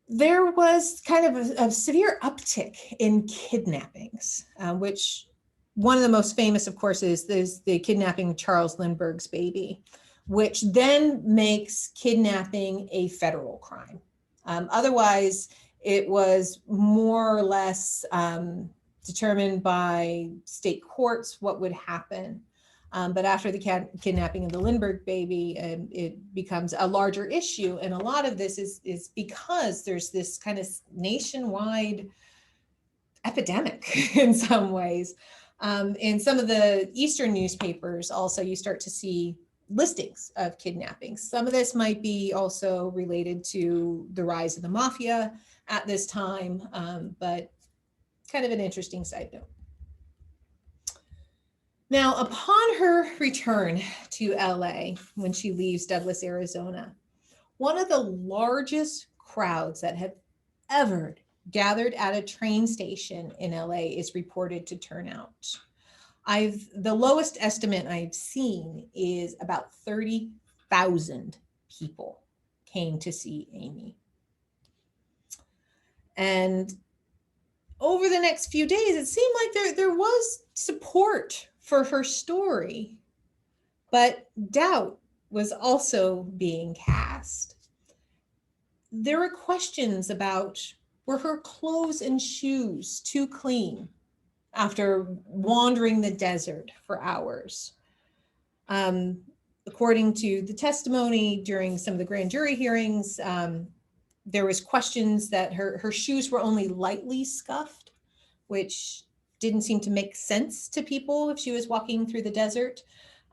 There was kind of a severe uptick in kidnappings, which one of the most famous, of course, is the kidnapping of Charles Lindbergh's baby, which then makes kidnapping a federal crime. Otherwise, it was more or less determined by state courts what would happen. But after the kidnapping of the Lindbergh baby, it becomes a larger issue. And a lot of this is because there's this kind of nationwide epidemic in some ways. In some of the Eastern newspapers also, you start to see listings of kidnappings. Some of this might be also related to the rise of the mafia at this time, but kind of an interesting side note. Now, upon her return to LA, when she leaves Douglas, Arizona, one of the largest crowds that have ever gathered at a train station in LA is reported to turn out. The lowest estimate I've seen is about 30,000 people came to see Aimee. And over the next few days, it seemed like there was support for her story, but doubt was also being cast. there were questions about, were her clothes and shoes too clean after wandering the desert for hours? According to the testimony during some of the grand jury hearings, there was questions that her shoes were only lightly scuffed, which didn't seem to make sense to people if she was walking through the desert.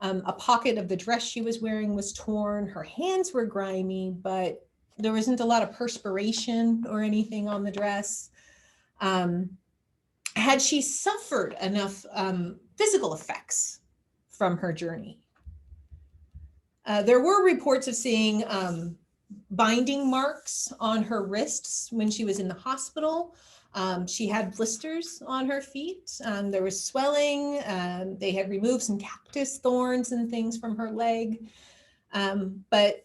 A pocket of the dress she was wearing was torn. Her hands were grimy, but there wasn't a lot of perspiration or anything on the dress. Had she suffered enough physical effects from her journey? There were reports of seeing binding marks on her wrists when she was in the hospital. She had blisters on her feet. There was swelling. They had removed some cactus thorns and things from her leg. But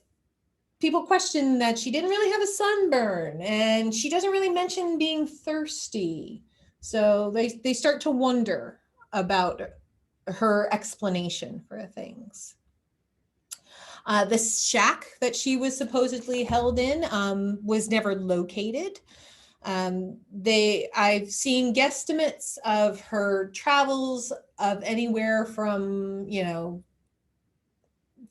people question that she didn't really have a sunburn, and she doesn't really mention being thirsty. So they start to wonder about her explanation for things. The shack that she was supposedly held in was never located. I've seen guesstimates of her travels of anywhere from,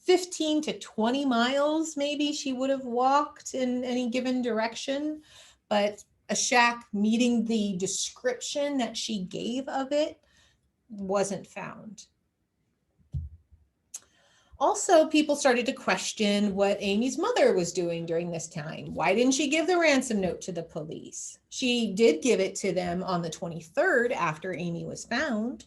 15 to 20 miles, maybe she would have walked in any given direction, but a shack meeting the description that she gave of it wasn't found. Also, people started to question what Aimee's mother was doing during this time. Why didn't she give the ransom note to the police? She did give it to them on the 23rd after Aimee was found.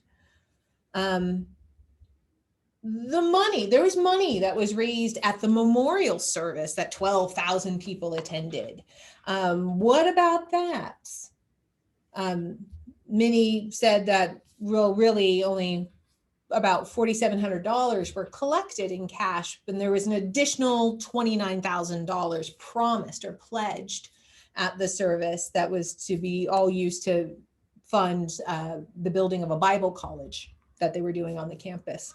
There was money that was raised at the memorial service that 12,000 people attended. What about that? Many said that really only about $4,700 were collected in cash, and there was an additional $29,000 promised or pledged at the service that was to be all used to fund the building of a Bible college that they were doing on the campus.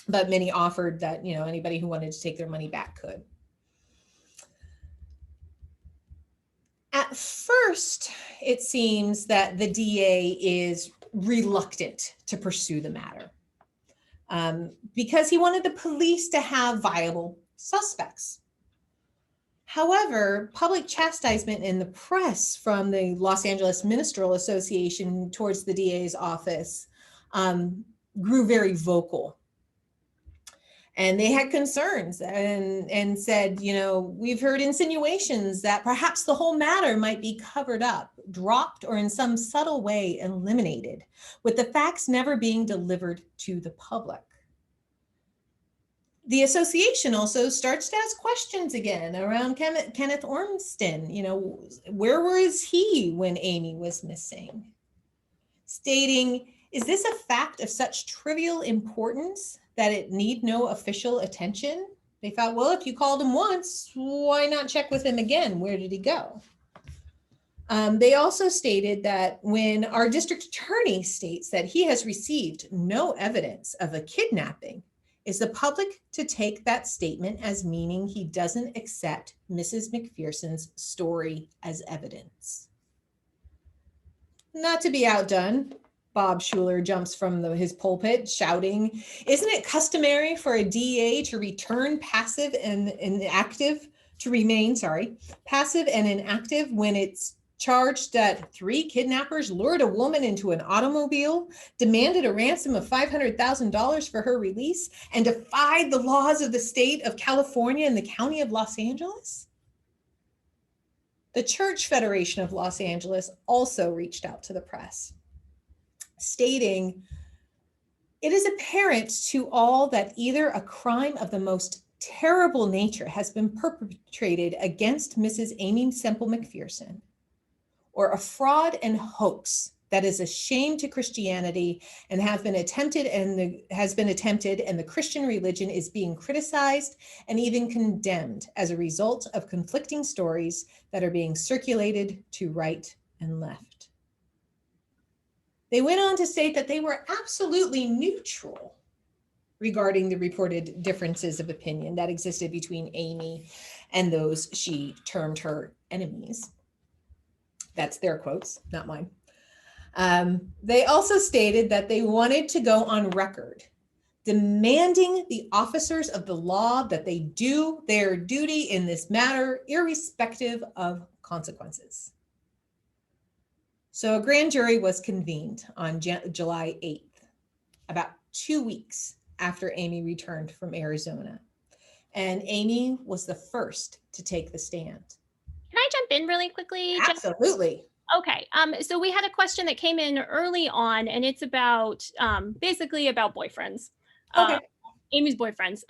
But many offered that, anybody who wanted to take their money back could. At first, it seems that the DA is reluctant to pursue the matter because he wanted the police to have viable suspects. However, public chastisement in the press from the Los Angeles Ministerial Association towards the DA's office grew very vocal. And they had concerns and said, we've heard insinuations that perhaps the whole matter might be covered up, dropped, or in some subtle way eliminated, with the facts never being delivered to the public. The association also starts to ask questions again around Kenneth Ormston. Where was he when Aimee was missing? Stating, is this a fact of such trivial importance that it need no official attention? They thought, well, if you called him once, why not check with him again? Where did he go? They also stated that when our district attorney states that he has received no evidence of a kidnapping, is the public to take that statement as meaning he doesn't accept Mrs. McPherson's story as evidence? Not to be outdone, Bob Schuler jumps from his pulpit shouting, isn't it customary for a DA to remain passive and inactive when it's charged that 3 kidnappers lured a woman into an automobile, demanded a ransom of $500,000 for her release, and defied the laws of the state of California and the county of Los Angeles? The Church Federation of Los Angeles also reached out to the press, stating, it is apparent to all that either a crime of the most terrible nature has been perpetrated against Mrs. Aimee Semple McPherson, or a fraud and hoax that is a shame to Christianity and has been attempted, and the Christian religion is being criticized and even condemned as a result of conflicting stories that are being circulated to right and left. They went on to state that they were absolutely neutral regarding the reported differences of opinion that existed between Aimee and those she termed her enemies. That's their quotes, not mine. They also stated that they wanted to go on record demanding the officers of the law that they do their duty in this matter, irrespective of consequences. So a grand jury was convened on July 8th, about 2 weeks after Aimee returned from Arizona. And Aimee was the first to take the stand. Can I jump in really quickly, Jen? Absolutely. Okay, so we had a question that came in early on, and it's about basically about boyfriends. Okay. Aimee's boyfriends.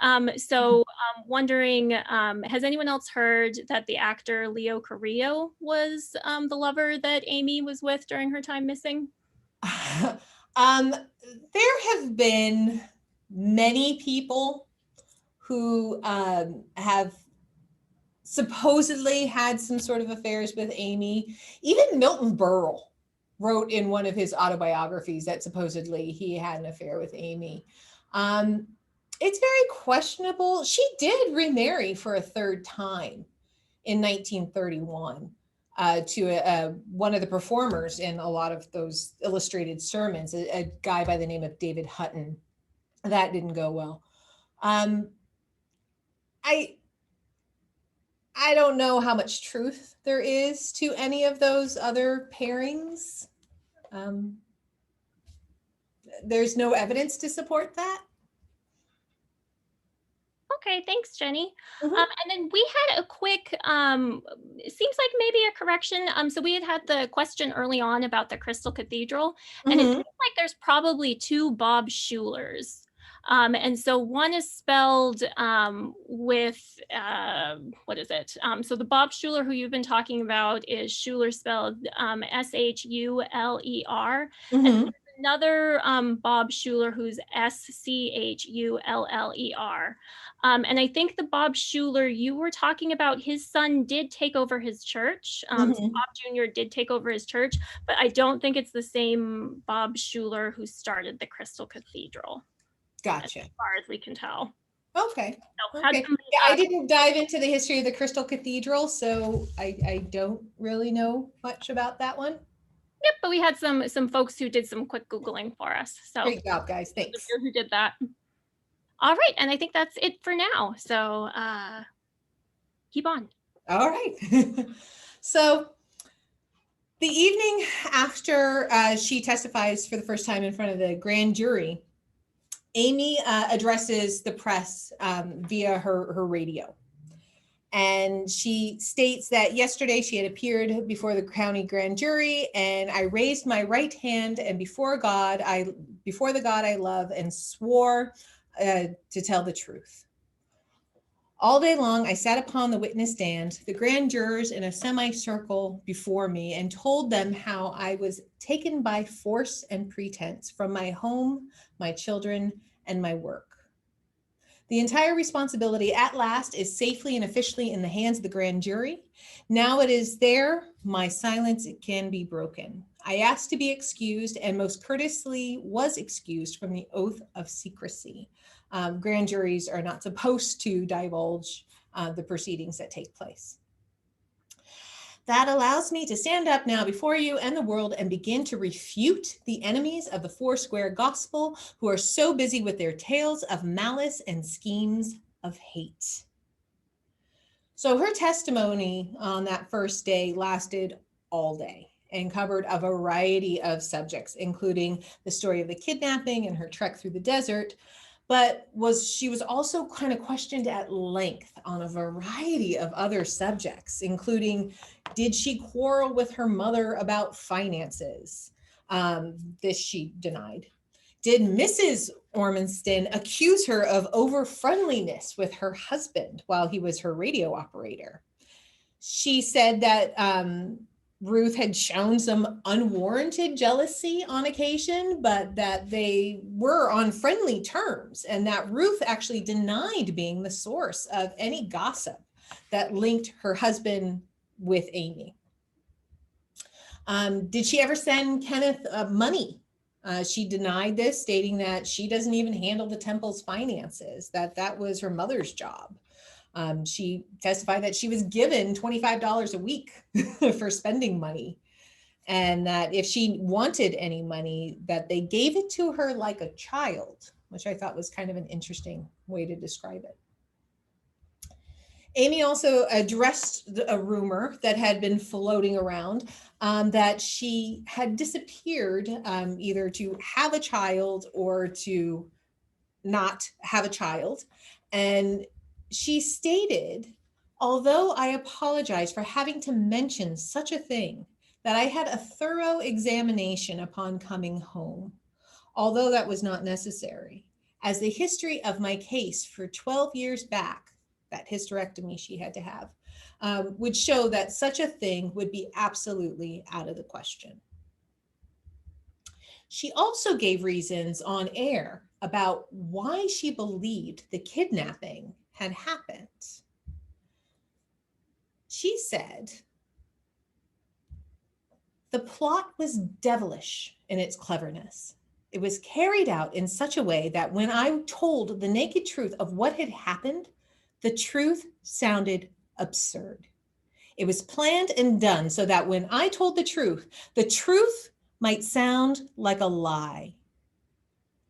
Wondering, has anyone else heard that the actor Leo Carrillo was the lover that Aimee was with during her time missing? There have been many people who have supposedly had some sort of affairs with Aimee. Even Milton Berle wrote in one of his autobiographies that supposedly he had an affair with Aimee. It's very questionable. She did remarry for a third time in 1931 to one of the performers in a lot of those illustrated sermons, a guy by the name of David Hutton. That didn't go well. I don't know how much truth there is to any of those other pairings. There's no evidence to support that. Okay, thanks, Jenny. And then we had a quick, it seems like maybe a correction. So we had the question early on about the Crystal Cathedral, and it seems like there's probably two Bob Schulers. And so one is spelled with, what is it? So the Bob Schuler who you've been talking about is Schuler spelled S-H-U-L-E-R. And there's another Bob Schuler who's S-C-H-U-L-L-E-R. And I think the Bob Schuler you were talking about, his son did take over his church. So Bob Jr. did take over his church, but I don't think it's the same Bob Schuler who started the Crystal Cathedral. Gotcha. As far as we can tell. Okay. So okay. Yeah, I didn't dive into the history of the Crystal Cathedral, so I don't really know much about that one. Yep, but we had some folks who did some quick Googling for us. So great job, guys. Thanks. Who did that. All right, and I think that's it for now. So keep on. All right. So the evening after she testifies for the first time in front of the grand jury, Aimee addresses the press via her radio. And she states that yesterday she had appeared before the county grand jury, and I raised my right hand and before the God I love, and swore to tell the truth. All day long, I sat upon the witness stand, the grand jurors in a semicircle before me, and told them how I was taken by force and pretense from my home, my children, and my work. The entire responsibility at last is safely and officially in the hands of the grand jury. Now it is there, my silence can be broken. I asked to be excused and most courteously was excused from the oath of secrecy. Grand juries are not supposed to divulge the proceedings that take place. That allows me to stand up now before you and the world and begin to refute the enemies of the Foursquare gospel who are so busy with their tales of malice and schemes of hate. So her testimony on that first day lasted all day and covered a variety of subjects, including the story of the kidnapping and her trek through the desert. But she was also kind of questioned at length on a variety of other subjects, including, did she quarrel with her mother about finances? This she denied. Did Mrs. Ormanston accuse her of over-friendliness with her husband while he was her radio operator? She said that Ruth had shown some unwarranted jealousy on occasion, but that they were on friendly terms, and that Ruth actually denied being the source of any gossip that linked her husband with Aimee. Did she ever send Kenneth money She denied this, stating that she doesn't even handle the temple's finances, that was her mother's job. She testified that she was given $25 a week for spending money, and that if she wanted any money, that they gave it to her like a child, which I thought was kind of an interesting way to describe it. Aimee also addressed a rumor that had been floating around, that she had disappeared, either to have a child or to not have a child. And she stated, although I apologize for having to mention such a thing, that I had a thorough examination upon coming home, although that was not necessary, as the history of my case for 12 years back, that hysterectomy she had to have, would show that such a thing would be absolutely out of the question. She also gave reasons on air about why she believed the kidnapping had happened. She said, the plot was devilish in its cleverness. It was carried out in such a way that when I told the naked truth of what had happened, the truth sounded absurd. It was planned and done so that when I told the truth might sound like a lie.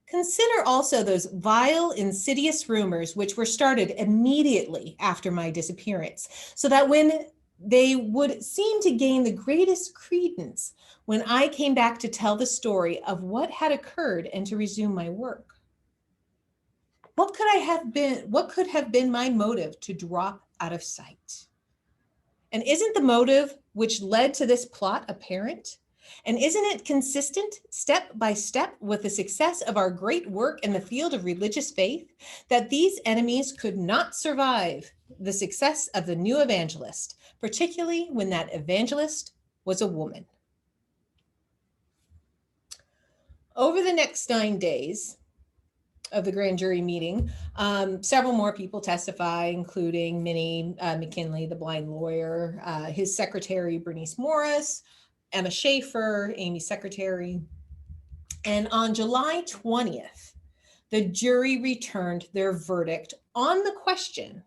Consider also those vile, insidious rumors which were started immediately after my disappearance, so that when they would seem to gain the greatest credence when I came back to tell the story of what had occurred and to resume my work. What could have been my motive to drop out of sight? And isn't the motive which led to this plot apparent? And isn't it consistent step by step with the success of our great work in the field of religious faith, that these enemies could not survive the success of the new evangelist, particularly when that evangelist was a woman? Over the next 9 days of the grand jury meeting, several more people testify, including Minnie McKinley, the blind lawyer, his secretary, Bernice Morris, Emma Schaefer, Aimee's secretary. And on July 20th, the jury returned their verdict on the question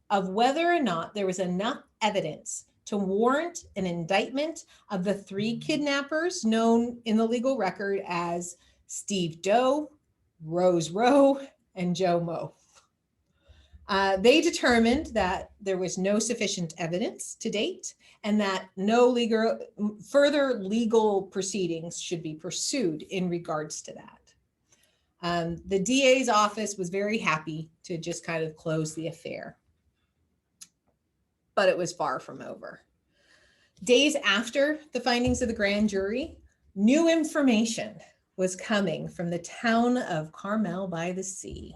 of whether or not there was enough evidence to warrant an indictment of the 3 kidnappers known in the legal record as Steve Doe, Rose Rowe, and Joe Moe. They determined that there was no sufficient evidence to date and that no further legal proceedings should be pursued in regards to that. The DA's office was very happy to just kind of close the affair, but it was far from over. Days after the findings of the grand jury, new information was coming from the town of Carmel by the Sea.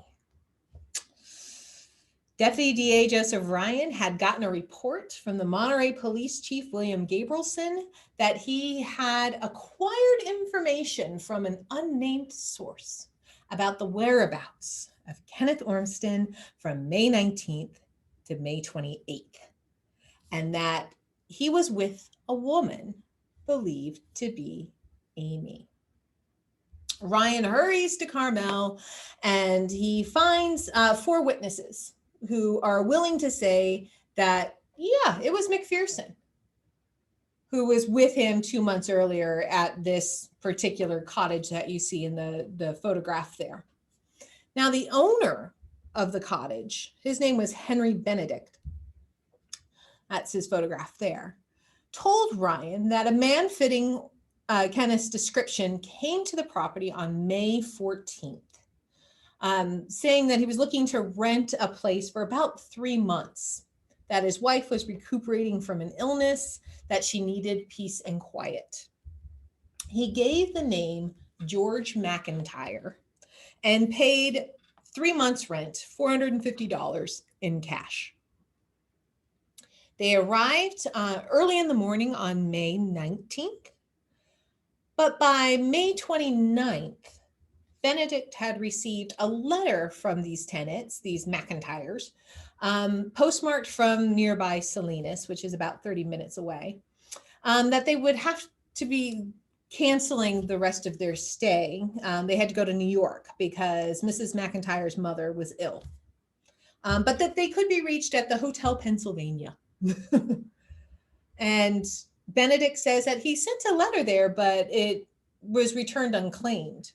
Deputy DA Joseph Ryan had gotten a report from the Monterey Police Chief William Gabrielson that he had acquired information from an unnamed source about the whereabouts of Kenneth Ormston from May 19th to May 28th, and that he was with a woman believed to be Aimee. Ryan hurries to Carmel and he finds 4 witnesses who are willing to say that, yeah, it was McPherson who was with him 2 months earlier at this particular cottage that you see in the photograph there. Now, the owner of the cottage, his name was Henry Benedict, that's his photograph there, told Ryan that a man fitting Kenneth's description came to the property on May 14th, saying that he was looking to rent a place for about 3 months, that his wife was recuperating from an illness, that she needed peace and quiet. He gave the name George McIntyre and paid 3 months' rent, $450 in cash. They arrived early in the morning on May 19th. But by May 29th, Benedict had received a letter from these tenants, these McIntyres, postmarked from nearby Salinas, which is about 30 minutes away, that they would have to be canceling the rest of their stay. They had to go to New York because Mrs. McIntyre's mother was ill, but that they could be reached at the Hotel Pennsylvania. And Benedict says that he sent a letter there, but it was returned unclaimed.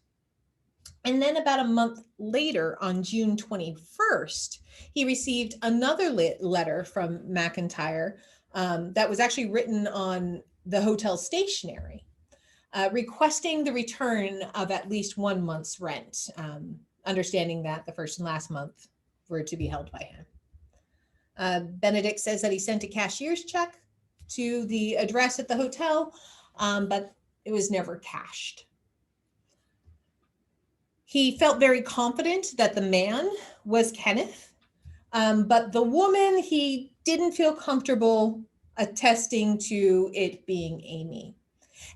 And then about a month later, on June 21st, he received another letter from McIntyre that was actually written on the hotel stationery, requesting the return of at least 1 month's rent, understanding that the first and last month were to be held by him. Benedict says that he sent a cashier's check to the address at the hotel, but it was never cashed. He felt very confident that the man was Kenneth, but the woman, he didn't feel comfortable attesting to it being Aimee.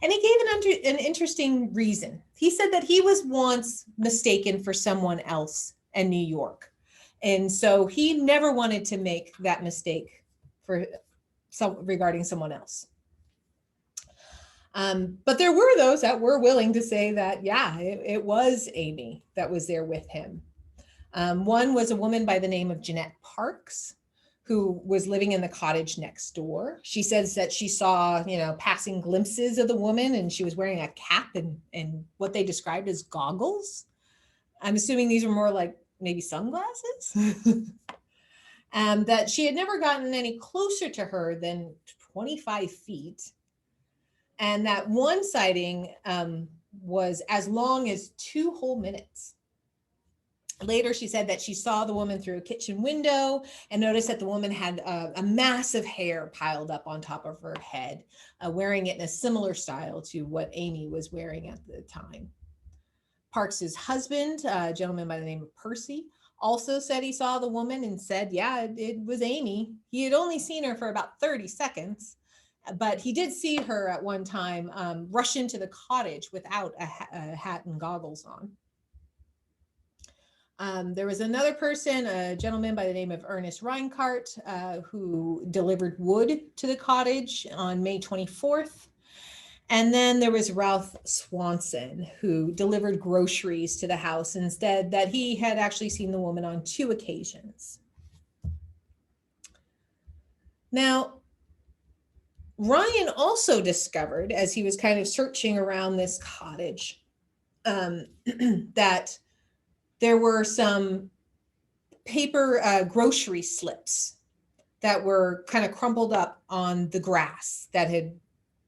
And he gave an interesting reason. He said that he was once mistaken for someone else in New York. And so he never wanted to make that mistake regarding someone else. But there were those that were willing to say that, yeah, it was Aimee that was there with him. One was a woman by the name of Jeanette Parks, who was living in the cottage next door. She says that she saw, passing glimpses of the woman, and she was wearing a cap and what they described as goggles. I'm assuming these were more like maybe sunglasses. That she had never gotten any closer to her than 25 feet. And that one sighting was as long as 2 whole minutes. Later, she said that she saw the woman through a kitchen window and noticed that the woman had a mass of hair piled up on top of her head, wearing it in a similar style to what Aimee was wearing at the time. Parks's husband, a gentleman by the name of Percy, also said he saw the woman and said, yeah, it was Aimee. He had only seen her for about 30 seconds. But he did see her at one time rush into the cottage without a hat and goggles on. There was another person, a gentleman by the name of Ernest Reinhardt, who delivered wood to the cottage on May 24th. And then there was Ralph Swanson, who delivered groceries to the house and said that he had actually seen the woman on 2 occasions. Now, Ryan also discovered, as he was kind of searching around this cottage, that there were some paper grocery slips that were kind of crumpled up on the grass that had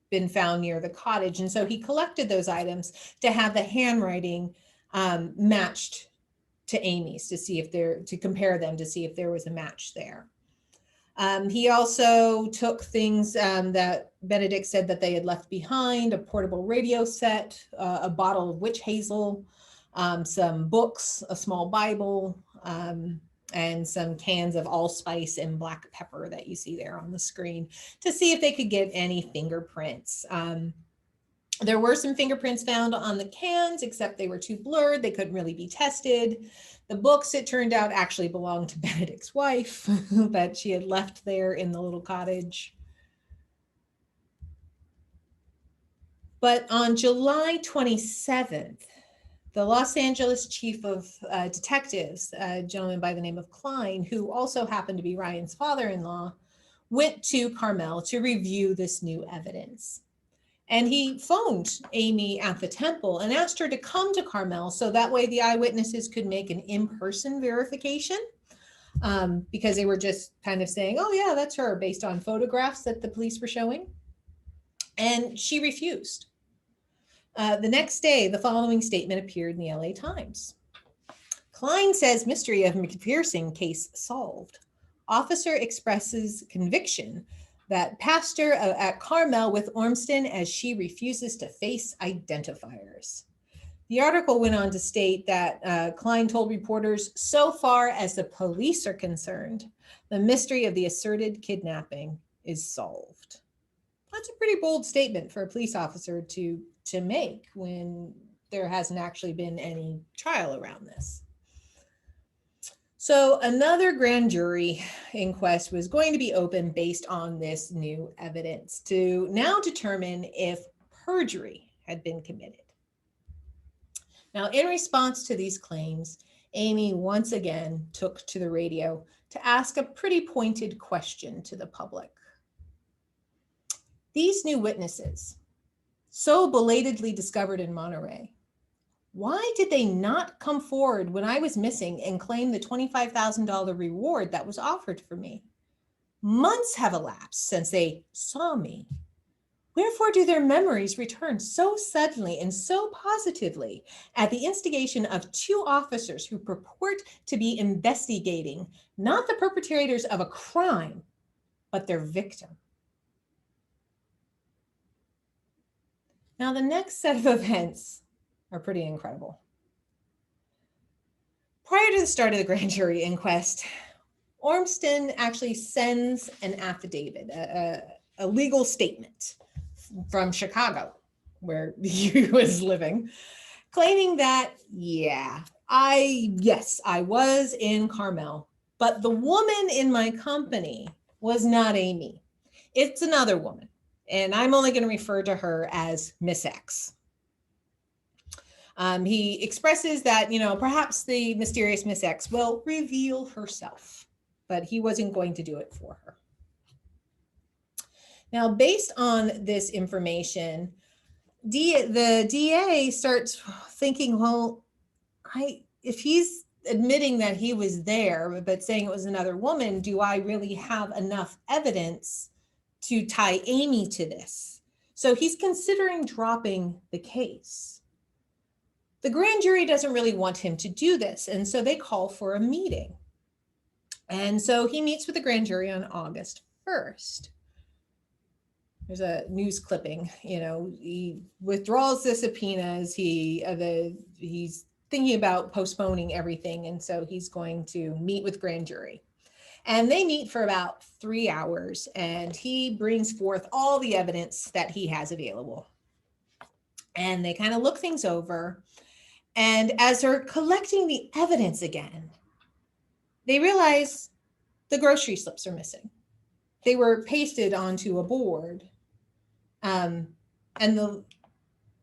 been found near the cottage. And so he collected those items to have the handwriting matched to Aimee's to compare them to see if there was a match there. He also took things that Benedict said that they had left behind, a portable radio set, a bottle of witch hazel, some books, a small Bible, and some cans of allspice and black pepper that you see there on the screen to see if they could get any fingerprints. There were some fingerprints found on the cans, except they were too blurred. They couldn't really be tested. The books, it turned out, actually belonged to Benedict's wife that she had left there in the little cottage. But on July 27th, the Los Angeles chief of detectives, a gentleman by the name of Klein, who also happened to be Ryan's father-in-law, went to Carmel to review this new evidence. And he phoned Aimee at the temple and asked her to come to Carmel so that way the eyewitnesses could make an in-person verification, because they were just kind of saying, oh yeah, that's her, based on photographs that the police were showing. And she refused. The next day, the following statement appeared in the LA Times. Klein says mystery of McPherson case solved. Officer expresses conviction that pastor at Carmel with Ormston as she refuses to face identifiers. The article went on to state that Klein told reporters, so far as the police are concerned, the mystery of the asserted kidnapping is solved. That's a pretty bold statement for a police officer to make when there hasn't actually been any trial around this. So another grand jury inquest was going to be opened based on this new evidence to now determine if perjury had been committed. Now, in response to these claims, Aimee once again took to the radio to ask a pretty pointed question to the public. These new witnesses, so belatedly discovered in Monterey, why did they not come forward when I was missing and claim the $25,000 reward that was offered for me? Months have elapsed since they saw me. Wherefore do their memories return so suddenly and so positively at the instigation of two officers who purport to be investigating not the perpetrators of a crime, but their victim? Now, the next set of events are pretty incredible. Prior to the start of the grand jury inquest, Ormston actually sends an affidavit, a legal statement from Chicago, where he was living, claiming that, I was in Carmel, but the woman in my company was not Aimee. It's another woman, and I'm only going to refer to her as Miss X. He expresses that, perhaps the mysterious Miss X will reveal herself, but he wasn't going to do it for her. Now, based on this information, the DA starts thinking, well, if he's admitting that he was there, but saying it was another woman, do I really have enough evidence to tie Aimee to this? So he's considering dropping the case. The grand jury doesn't really want him to do this, and so they call for a meeting. And so he meets with the grand jury on August 1st. There's a news clipping, he withdraws the subpoenas. He's thinking about postponing everything. And so he's going to meet with grand jury. And they meet for about 3 hours, and he brings forth all the evidence that he has available. And they kind of look things over. And as they're collecting the evidence again, they realize the grocery slips are missing. They were pasted onto a board. And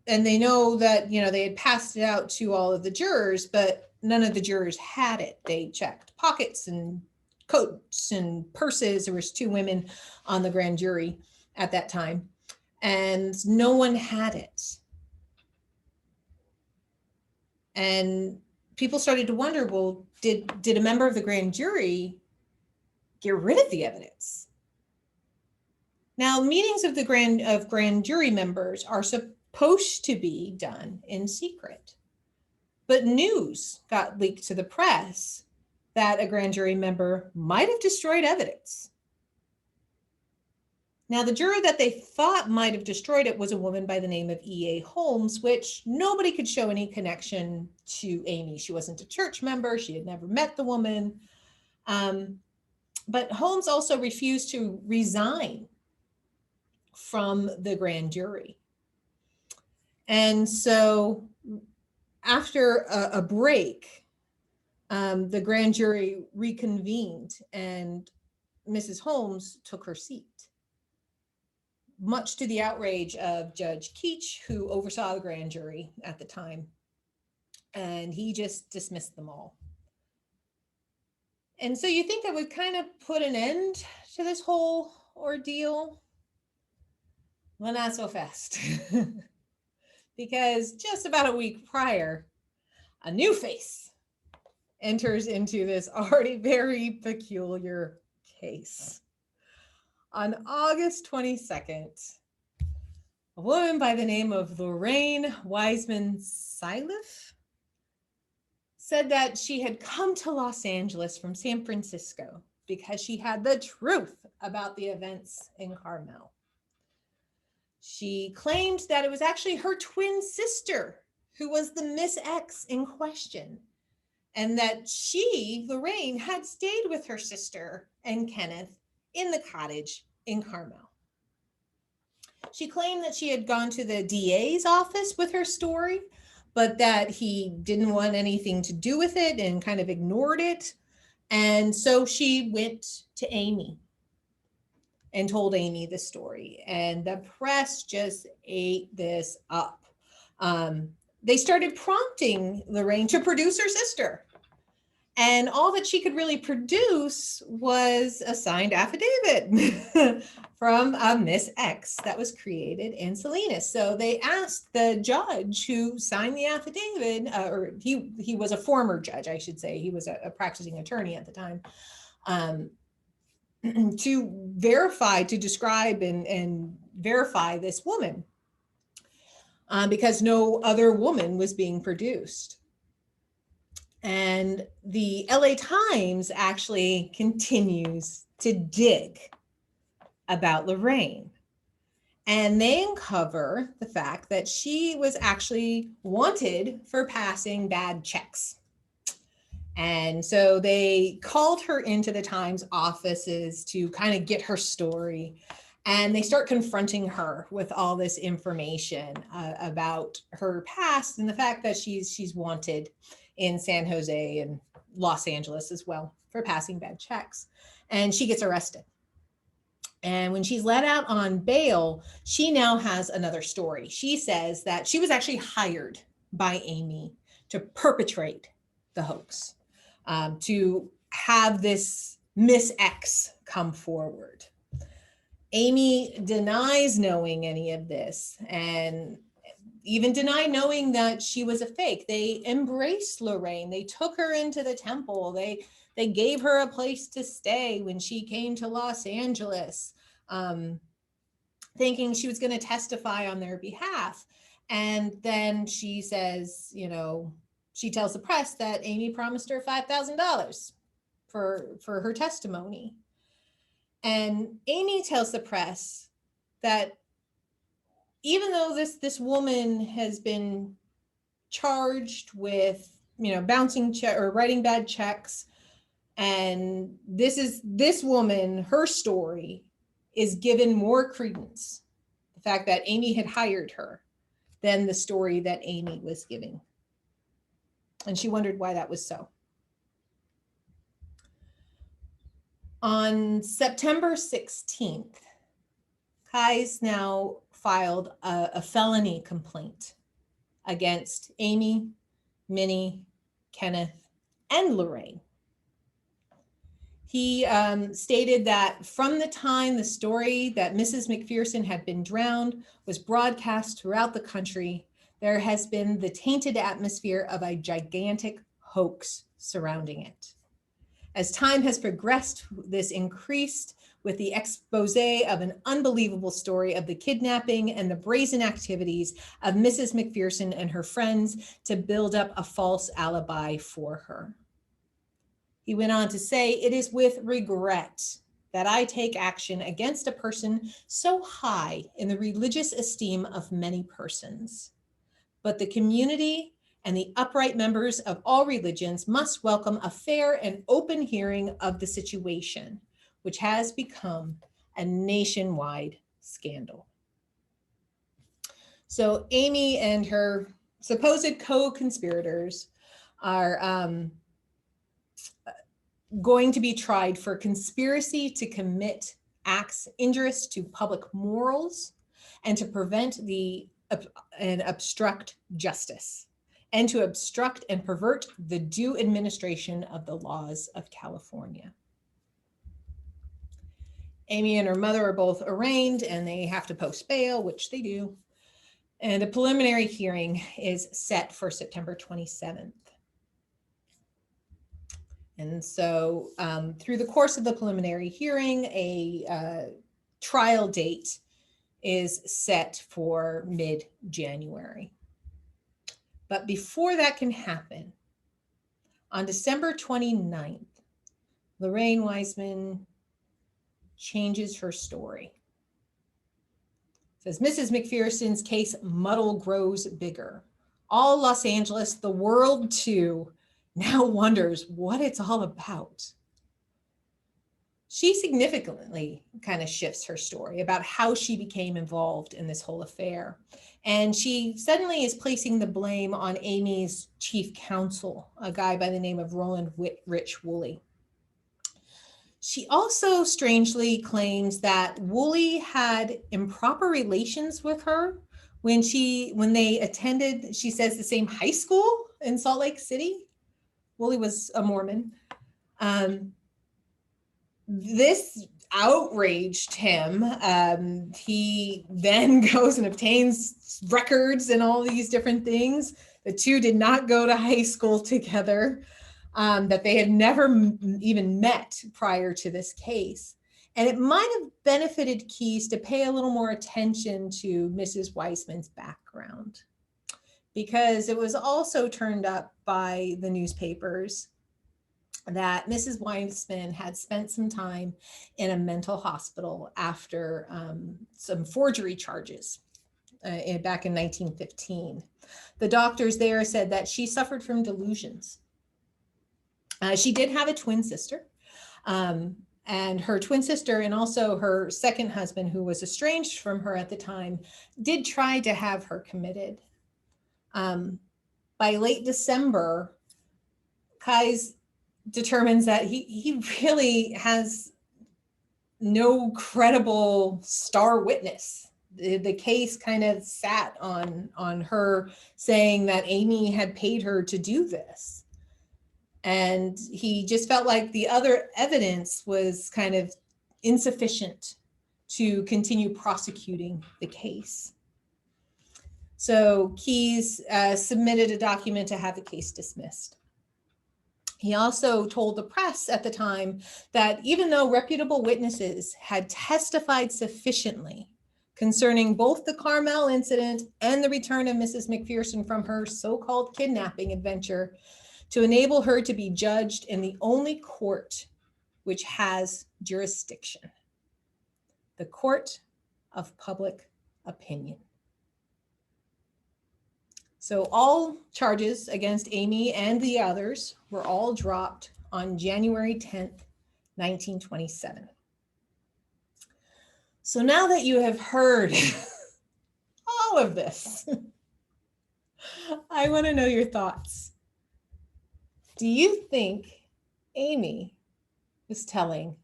they know that, they had passed it out to all of the jurors, but none of the jurors had it. They checked pockets and coats and purses. There was 2 women on the grand jury at that time, and no one had it. And people started to wonder, well, did a member of the grand jury get rid of the evidence? Now, meetings of the grand jury members are supposed to be done in secret, but news got leaked to the press that a grand jury member might have destroyed evidence. Now, the juror that they thought might have destroyed it was a woman by the name of E.A. Holmes, which nobody could show any connection to Aimee. She wasn't a church member. She had never met the woman. But Holmes also refused to resign from the grand jury. And so after a break, the grand jury reconvened, and Mrs. Holmes took her seat, much to the outrage of Judge Keech, who oversaw the grand jury at the time. And he just dismissed them all. And so you think that would kind of put an end to this whole ordeal? Well, not so fast. Because just about a week prior, a new face enters into this already very peculiar case. On August 22nd, a woman by the name of Lorraine Wiseman said that she had come to Los Angeles from San Francisco because she had the truth about the events in Carmel. She claimed that it was actually her twin sister who was the Miss X in question, and that she, Lorraine, had stayed with her sister and Kenneth in the cottage in Carmel. She claimed that she had gone to the DA's office with her story, but that he didn't want anything to do with it and kind of ignored it. And so she went to Aimee and told Aimee the story. And the press just ate this up. They started prompting Lorraine to produce her sister. And all that she could really produce was a signed affidavit from Miss X that was created in Salinas. So they asked the judge who signed the affidavit, or he was a former judge, I should say. He was a practicing attorney at the time, to verify, to describe and verify this woman, because no other woman was being produced. And the LA Times actually continues to dig about Lorraine. And they uncover the fact that she was actually wanted for passing bad checks. And so they called her into the Times offices to kind of get her story. And they start confronting her with all this information about her past and the fact that she's wanted in San Jose and Los Angeles as well for passing bad checks. And she gets arrested. And when she's let out on bail, she now has another story. She says that she was actually hired by Aimee to perpetrate the hoax, to have this Miss X come forward. Aimee denies knowing any of this and even denied knowing that she was a fake. They embraced Lorraine. They took her into the temple. They gave her a place to stay when she came to Los Angeles, thinking she was going to testify on their behalf. And then she says, she tells the press that Aimee promised her $5,000 for her testimony. And Aimee tells the press that even though this woman has been charged with, bouncing check or writing bad checks, and this woman, her story is given more credence, the fact that Aimee had hired her, than the story that Aimee was giving. And she wondered why that was so. On September 16th, Keyes now filed a felony complaint against Aimee, Minnie, Kenneth, and Lorraine. He stated that from the time the story that Mrs. McPherson had been drowned was broadcast throughout the country, there has been the tainted atmosphere of a gigantic hoax surrounding it. As time has progressed, this increased with the expose of an unbelievable story of the kidnapping and the brazen activities of Mrs. McPherson and her friends to build up a false alibi for her. He went on to say, "It is with regret that I take action against a person so high in the religious esteem of many persons. But the community and the upright members of all religions must welcome a fair and open hearing of the situation, which has become a nationwide scandal." So Aimee and her supposed co-conspirators are going to be tried for conspiracy to commit acts injurious to public morals and to prevent and obstruct justice, and to obstruct and pervert the due administration of the laws of California. Aimee and her mother are both arraigned and they have to post bail, which they do. And a preliminary hearing is set for September 27th. And so through the course of the preliminary hearing, a trial date is set for mid-January. But before that can happen, on December 29th, Lorraine Wiseman changes her story. It says, Mrs. McPherson's case muddle grows bigger. All Los Angeles, the world too, now wonders what it's all about. She significantly kind of shifts her story about how she became involved in this whole affair. And she suddenly is placing the blame on Aimee's chief counsel, a guy by the name of Roland Rich Woolley. She also strangely claims that Woolley had improper relations with her when they attended, she says, the same high school in Salt Lake City. Willie was a Mormon. This outraged him. He then goes and obtains records and all these different things. The two did not go to high school together, that they had never even met prior to this case. And it might have benefited Keyes to pay a little more attention to Mrs. Wiseman's background, because it was also turned up by the newspapers that Mrs. Wiseman had spent some time in a mental hospital after some forgery charges back in 1915. The doctors there said that she suffered from delusions. She did have a twin sister, and her twin sister and also her second husband, who was estranged from her at the time, did try to have her committed. By late December, Keyes determines that he really has no credible star witness. The case kind of sat on her saying that Aimee had paid her to do this. And he just felt like the other evidence was kind of insufficient to continue prosecuting the case. So Keyes submitted a document to have the case dismissed. He also told the press at the time that even though reputable witnesses had testified sufficiently concerning both the Carmel incident and the return of Mrs. McPherson from her so-called kidnapping adventure to enable her to be judged in the only court which has jurisdiction, the court of public opinion. So all charges against Aimee and the others were all dropped on January 10th, 1927. So now that you have heard all of this, I want to know your thoughts. Do you think Aimee was telling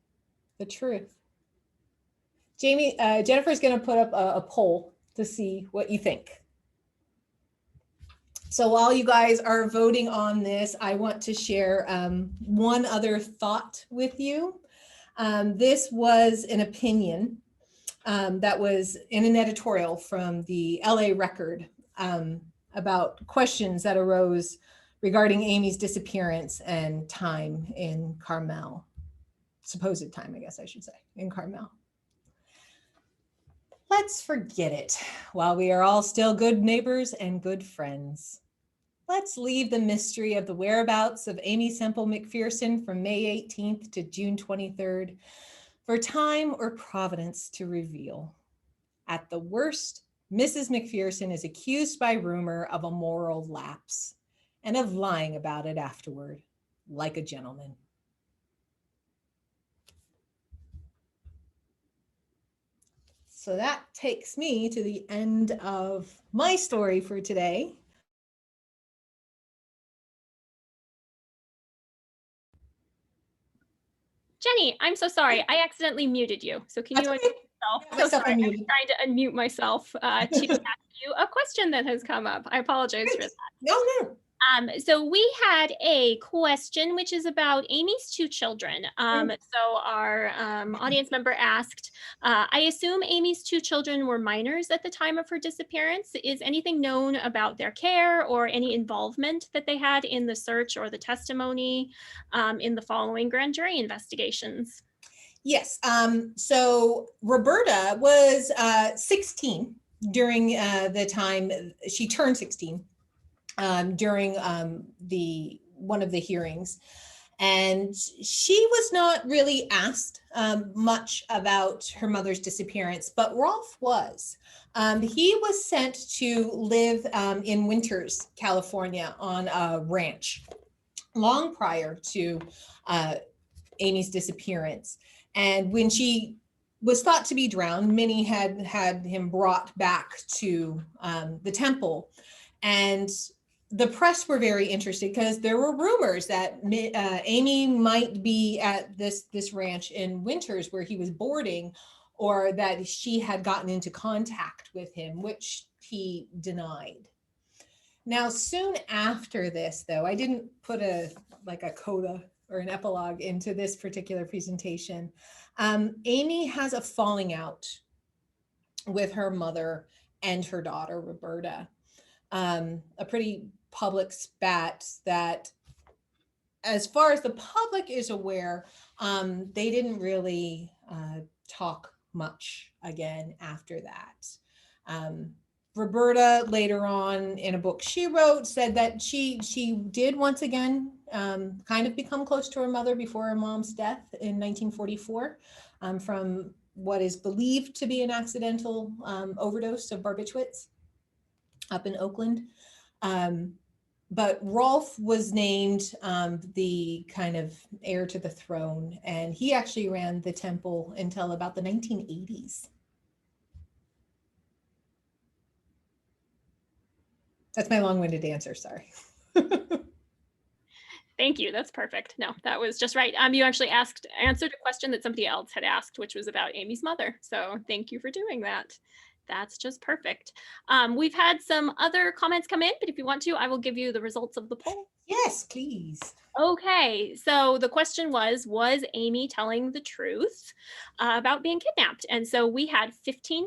the truth? Jennifer's going to put up a poll to see what you think. So while you guys are voting on this, I want to share one other thought with you. This was an opinion that was in an editorial from the LA Record about questions that arose regarding Aimee's disappearance and time in Carmel. Supposed time, I guess I should say, in Carmel. Let's forget it while we are all still good neighbors and good friends. Let's leave the mystery of the whereabouts of Aimee Semple McPherson from May 18th to June 23rd for time or providence to reveal. At the worst, Mrs. McPherson is accused by rumor of a moral lapse and of lying about it afterward, like a gentleman. So that takes me to the end of my story for today. Jenny, I'm so sorry. I accidentally muted you. So can you unmute yourself? So sorry, I'm trying to unmute myself to ask you a question that has come up. I apologize for that. No. So we had a question which is about Aimee's two children. So our audience member asked, I assume Aimee's two children were minors at the time of her disappearance. Is anything known about their care or any involvement that they had in the search or the testimony in the following grand jury investigations? Yes. So Roberta was 16 during the time she turned 16. During one of the hearings. And she was not really asked much about her mother's disappearance, but Rolf was. He was sent to live in Winters, California on a ranch long prior to Aimee's disappearance. And when she was thought to be drowned, Minnie had him brought back to the temple. And the press were very interested because there were rumors that Aimee might be at this ranch in Winters where he was boarding, or that she had gotten into contact with him, which he denied. Now, soon after this, though, I didn't put a coda or an epilogue into this particular presentation. Aimee has a falling out with her mother and her daughter, Roberta. A pretty public spat that, as far as the public is aware, they didn't really talk much again after that. Roberta later on in a book she wrote said that she did once again kind of become close to her mother before her mom's death in 1944 from what is believed to be an accidental overdose of barbiturates up in Oakland. But Rolfe was named the kind of heir to the throne, and he actually ran the temple until about the 1980s. That's my long-winded answer, sorry. Thank you. That's perfect. No, that was just right. You actually answered a question that somebody else had asked, which was about Aimee's mother. So thank you for doing that. That's just perfect. We've had some other comments come in, but if you want to, I will give you the results of the poll. Yes, please. Okay, so the question was Aimee telling the truth about being kidnapped? And so we had 15%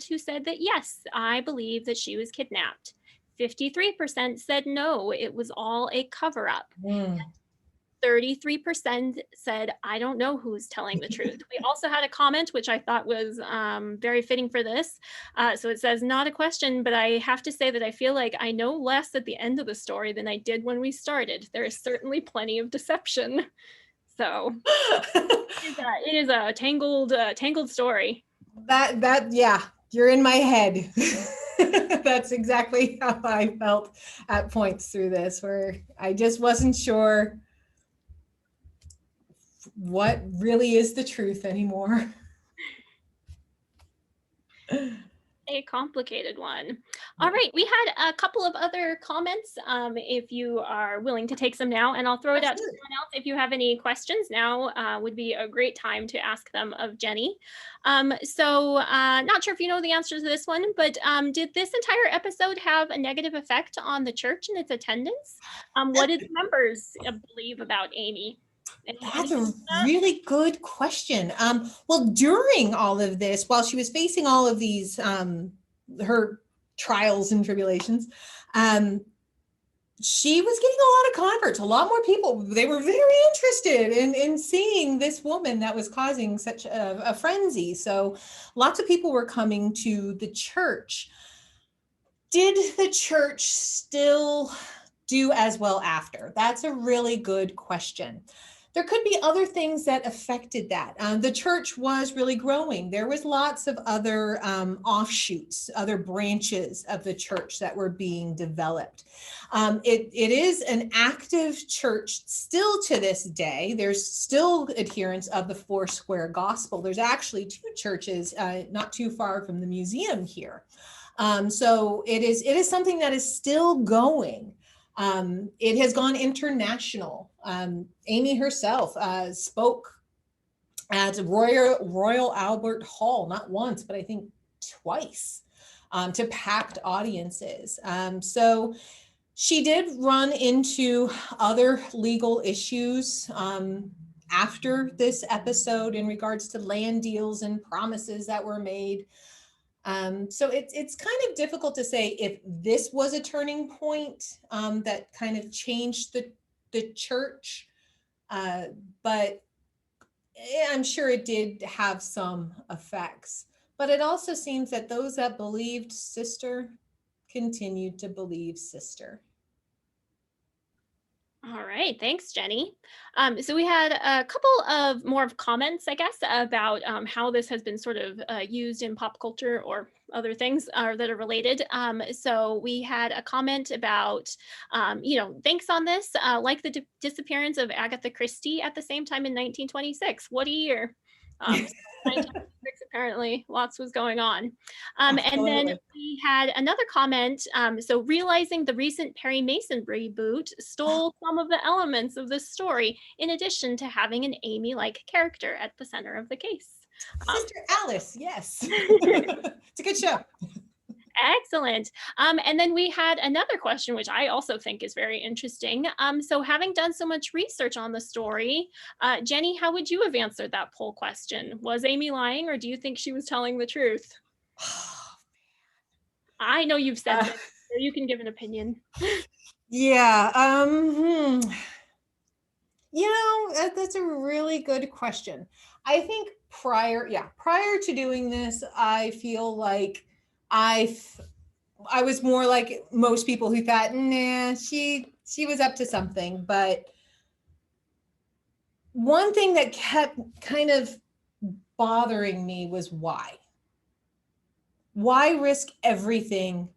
who said that, yes, I believe that she was kidnapped. 53% said no, it was all a cover-up. 33% said, I don't know who's telling the truth. We also had a comment, which I thought was very fitting for this. So it says, not a question, but I have to say that I feel like I know less at the end of the story than I did when we started. There is certainly plenty of deception. So it is a tangled story. Yeah, you're in my head. That's exactly how I felt at points through this, where I just wasn't sure what really is the truth anymore. A complicated one. All right, we had a couple of other comments. If you are willing to take some now, and I'll throw it out to someone else. If you have any questions now, would be a great time to ask them of Jenny. Not sure if you know the answer to this one, but did this entire episode have a negative effect on the church and its attendance? What did the members believe about Aimee? That's a really good question. Well, during all of this, while she was facing all of these, her trials and tribulations, she was getting a lot of converts, a lot more people. They were very interested in seeing this woman that was causing such a frenzy. So lots of people were coming to the church. Did the church still do as well after? That's a really good question. There could be other things that affected that. The church was really growing. There was lots of other offshoots, other branches of the church that were being developed. It is an active church still to this day. There's still adherents of the Foursquare gospel. There's actually 2 churches not too far from the museum here. So it is something that is still going. It has gone international. Aimee herself spoke at Royal Albert Hall, not once, but I think twice, to packed audiences. So she did run into other legal issues after this episode in regards to land deals and promises that were made. So it's kind of difficult to say if this was a turning point that kind of changed the church, but I'm sure it did have some effects. But it also seems that those that believed sister continued to believe sister. All right, thanks, Jenny. So we had a couple of more comments, I guess, about how this has been sort of used in pop culture or other things that are related. So we had a comment about, thanks on this, like the disappearance of Agatha Christie at the same time in 1926. What a year. 1926, apparently lots was going on. And then we had another comment. So realizing the recent Perry Mason reboot stole some of the elements of this story, in addition to having an Aimee-like character at the center of the case. Sister Alice, yes. It's a good show. Excellent. And then we had another question, which I also think is very interesting. So having done so much research on the story, Jenny, how would you have answered that poll question? Was Aimee lying, or do you think she was telling the truth? I know you've said this, so you can give an opinion. Yeah. That's a really good question. I think prior to doing this, I feel like I was more like most people who thought, nah, she was up to something. But one thing that kept kind of bothering me was why risk everything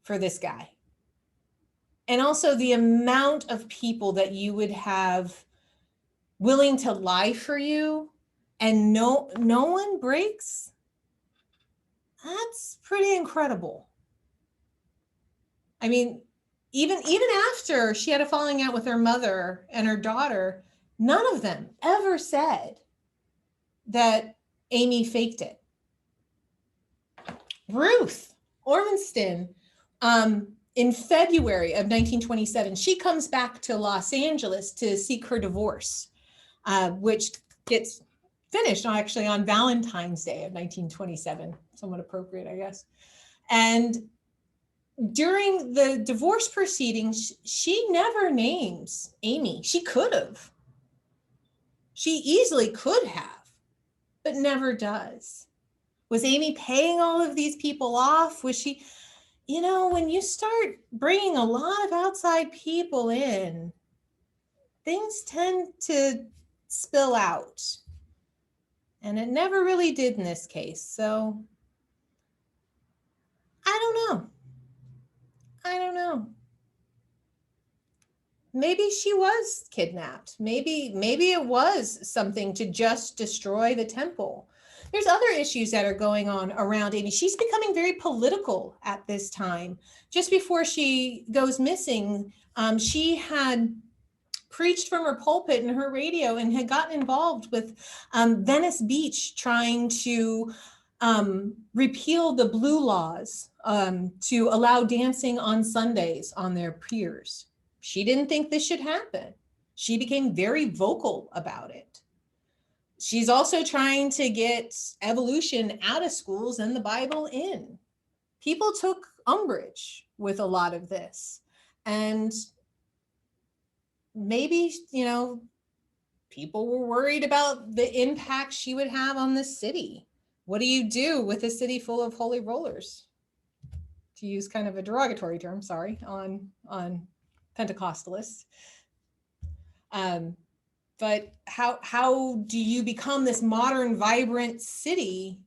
for this guy? And also the amount of people that you would have willing to lie for you and no one breaks. That's pretty incredible. I mean, even after she had a falling out with her mother and her daughter, none of them ever said that Aimee faked it. Ruth Ormanston, in February of 1927, she comes back to Los Angeles to seek her divorce, which gets finished actually on Valentine's Day of 1927, somewhat appropriate, I guess. And during the divorce proceedings, she never names Aimee. She could have. She easily could have, but never does. Was Aimee paying all of these people off? Was she, when you start bringing a lot of outside people in, things tend to spill out. And it never really did in this case. So I don't know. Maybe she was kidnapped. Maybe it was something to just destroy the temple. There's other issues that are going on around Aimee. She's becoming very political at this time. Just before she goes missing, she had preached from her pulpit and her radio and had gotten involved with Venice Beach trying to repeal the blue laws to allow dancing on Sundays on their piers. She didn't think this should happen. She became very vocal about it. She's also trying to get evolution out of schools and the Bible in. People took umbrage with a lot of this. And maybe, people were worried about the impact she would have on the city. What do you do with a city full of holy rollers? To use kind of a derogatory term, sorry, on Pentecostalists. But how do you become this modern, vibrant city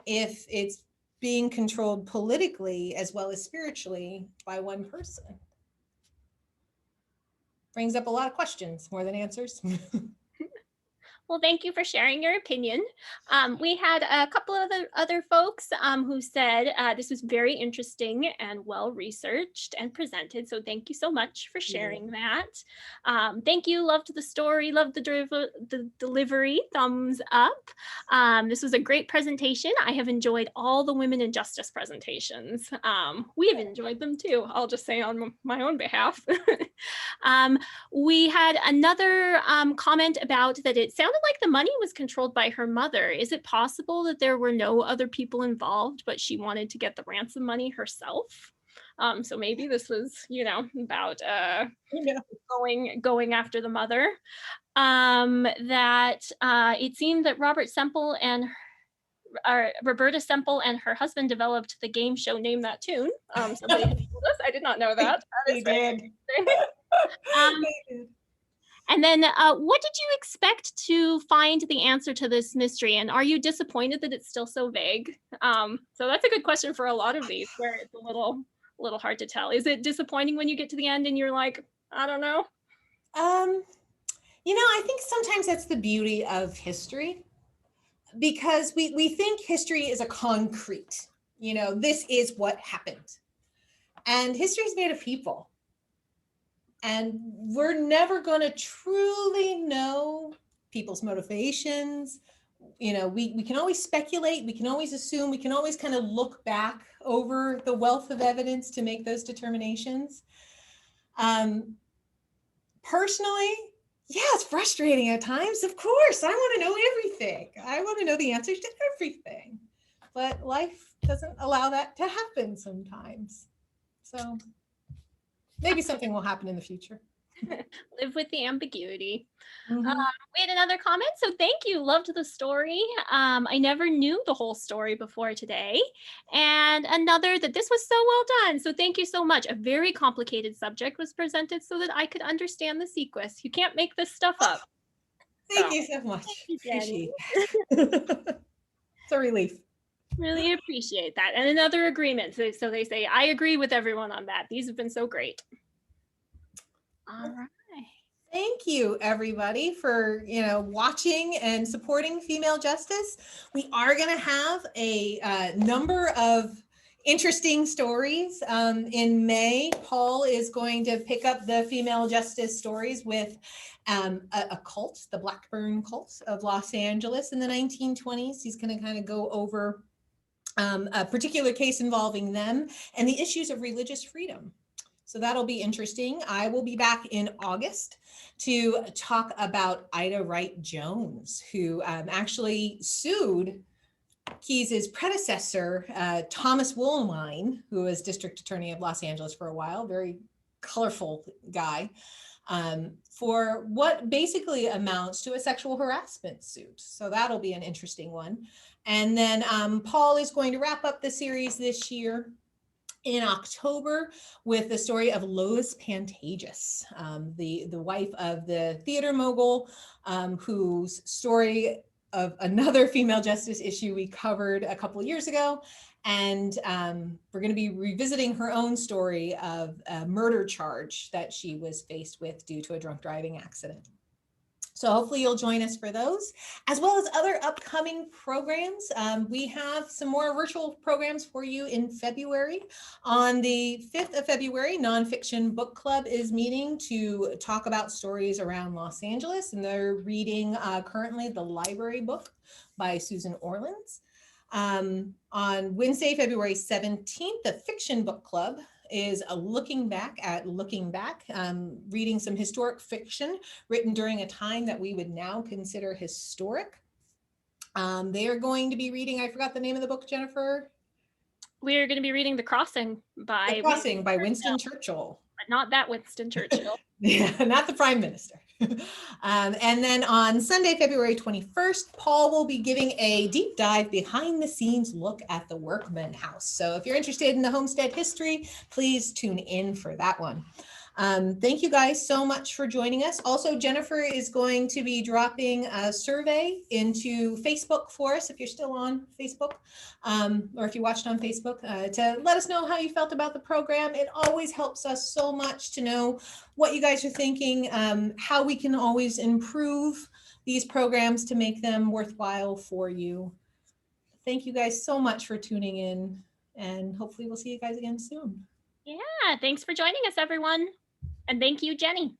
if it's being controlled politically as well as spiritually by one person? Brings up a lot of questions more than answers. Well, thank you for sharing your opinion. We had a couple of other folks who said this was very interesting and well researched and presented. So thank you so much for sharing that. Thank you. Loved the story. Loved the delivery. Thumbs up. This was a great presentation. I have enjoyed all the women in justice presentations. We have enjoyed them too. I'll just say on my own behalf. We had another comment about that it sounded like the money was controlled by her mother. Is it possible that there were no other people involved, but she wanted to get the ransom money herself? So maybe this was, about going after the mother. That it seemed that Roberta Semple and her husband developed the game show Name That Tune. Somebody told us. I did not know that. They did. And then what did you expect to find the answer to this mystery? And are you disappointed that it's still so vague? So that's a good question for a lot of these where it's a little hard to tell. Is it disappointing when you get to the end and you're like, I don't know? I think sometimes that's the beauty of history, because we think history is a concrete, this is what happened. And history is made of people. And we're never going to truly know people's motivations, we can always speculate, we can always assume, we can always kind of look back over the wealth of evidence to make those determinations. Personally, yeah, it's frustrating at times. Of course, I want to know everything. I want to know the answers to everything. But life doesn't allow that to happen sometimes. So maybe something will happen in the future. Live with the ambiguity. Mm-hmm. We had another comment. So thank you. Loved the story. I never knew the whole story before today. And another that this was so well done. So thank you so much. A very complicated subject was presented so that I could understand the sequence. You can't make this stuff up. Thank you so much. You, appreciate that. It's a relief. Really appreciate that. And another agreement. So they say, I agree with everyone on that. These have been so great. All right. Thank you, everybody, for watching and supporting female justice. We are going to have a number of interesting stories in May. Paul is going to pick up the female justice stories with a cult, the Blackburn cult of Los Angeles in the 1920s. He's going to kind of go over a particular case involving them and the issues of religious freedom. So that'll be interesting. I will be back in August to talk about Ida Wright Jones, who actually sued Keyes' predecessor, Thomas Woolwine, who was District Attorney of Los Angeles for a while, very colorful guy, for what basically amounts to a sexual harassment suit. So that'll be an interesting one. And then Paul is going to wrap up the series this year in October with the story of Lois Pantages, the wife of the theater mogul, whose story of another female justice issue we covered a couple of years ago. And we're going to be revisiting her own story of a murder charge that she was faced with due to a drunk driving accident. So hopefully you'll join us for those, as well as other upcoming programs. We have some more virtual programs for you in February. On the 5th of February, Nonfiction Book Club is meeting to talk about stories around Los Angeles, and they're reading currently The Library Book by Susan Orleans. On Wednesday, February 17th, the Fiction Book Club is looking back, reading some historic fiction written during a time that we would now consider historic. They are going to be reading, I forgot the name of the book, Jennifer. We're going to be reading The Crossing by Winston Churchill. But not that Winston Churchill. Yeah, not the Prime Minister. And then on Sunday, February 21st, Paul will be giving a deep dive behind the scenes look at the Workman House. So if you're interested in the homestead history, please tune in for that one. Thank you guys so much for joining us. Also, Jennifer is going to be dropping a survey into Facebook for us if you're still on Facebook, or if you watched on Facebook, to let us know how you felt about the program. It always helps us so much to know what you guys are thinking, how we can always improve these programs to make them worthwhile for you. Thank you guys so much for tuning in, and hopefully we'll see you guys again soon. Yeah, thanks for joining us, everyone. And thank you, Jenny.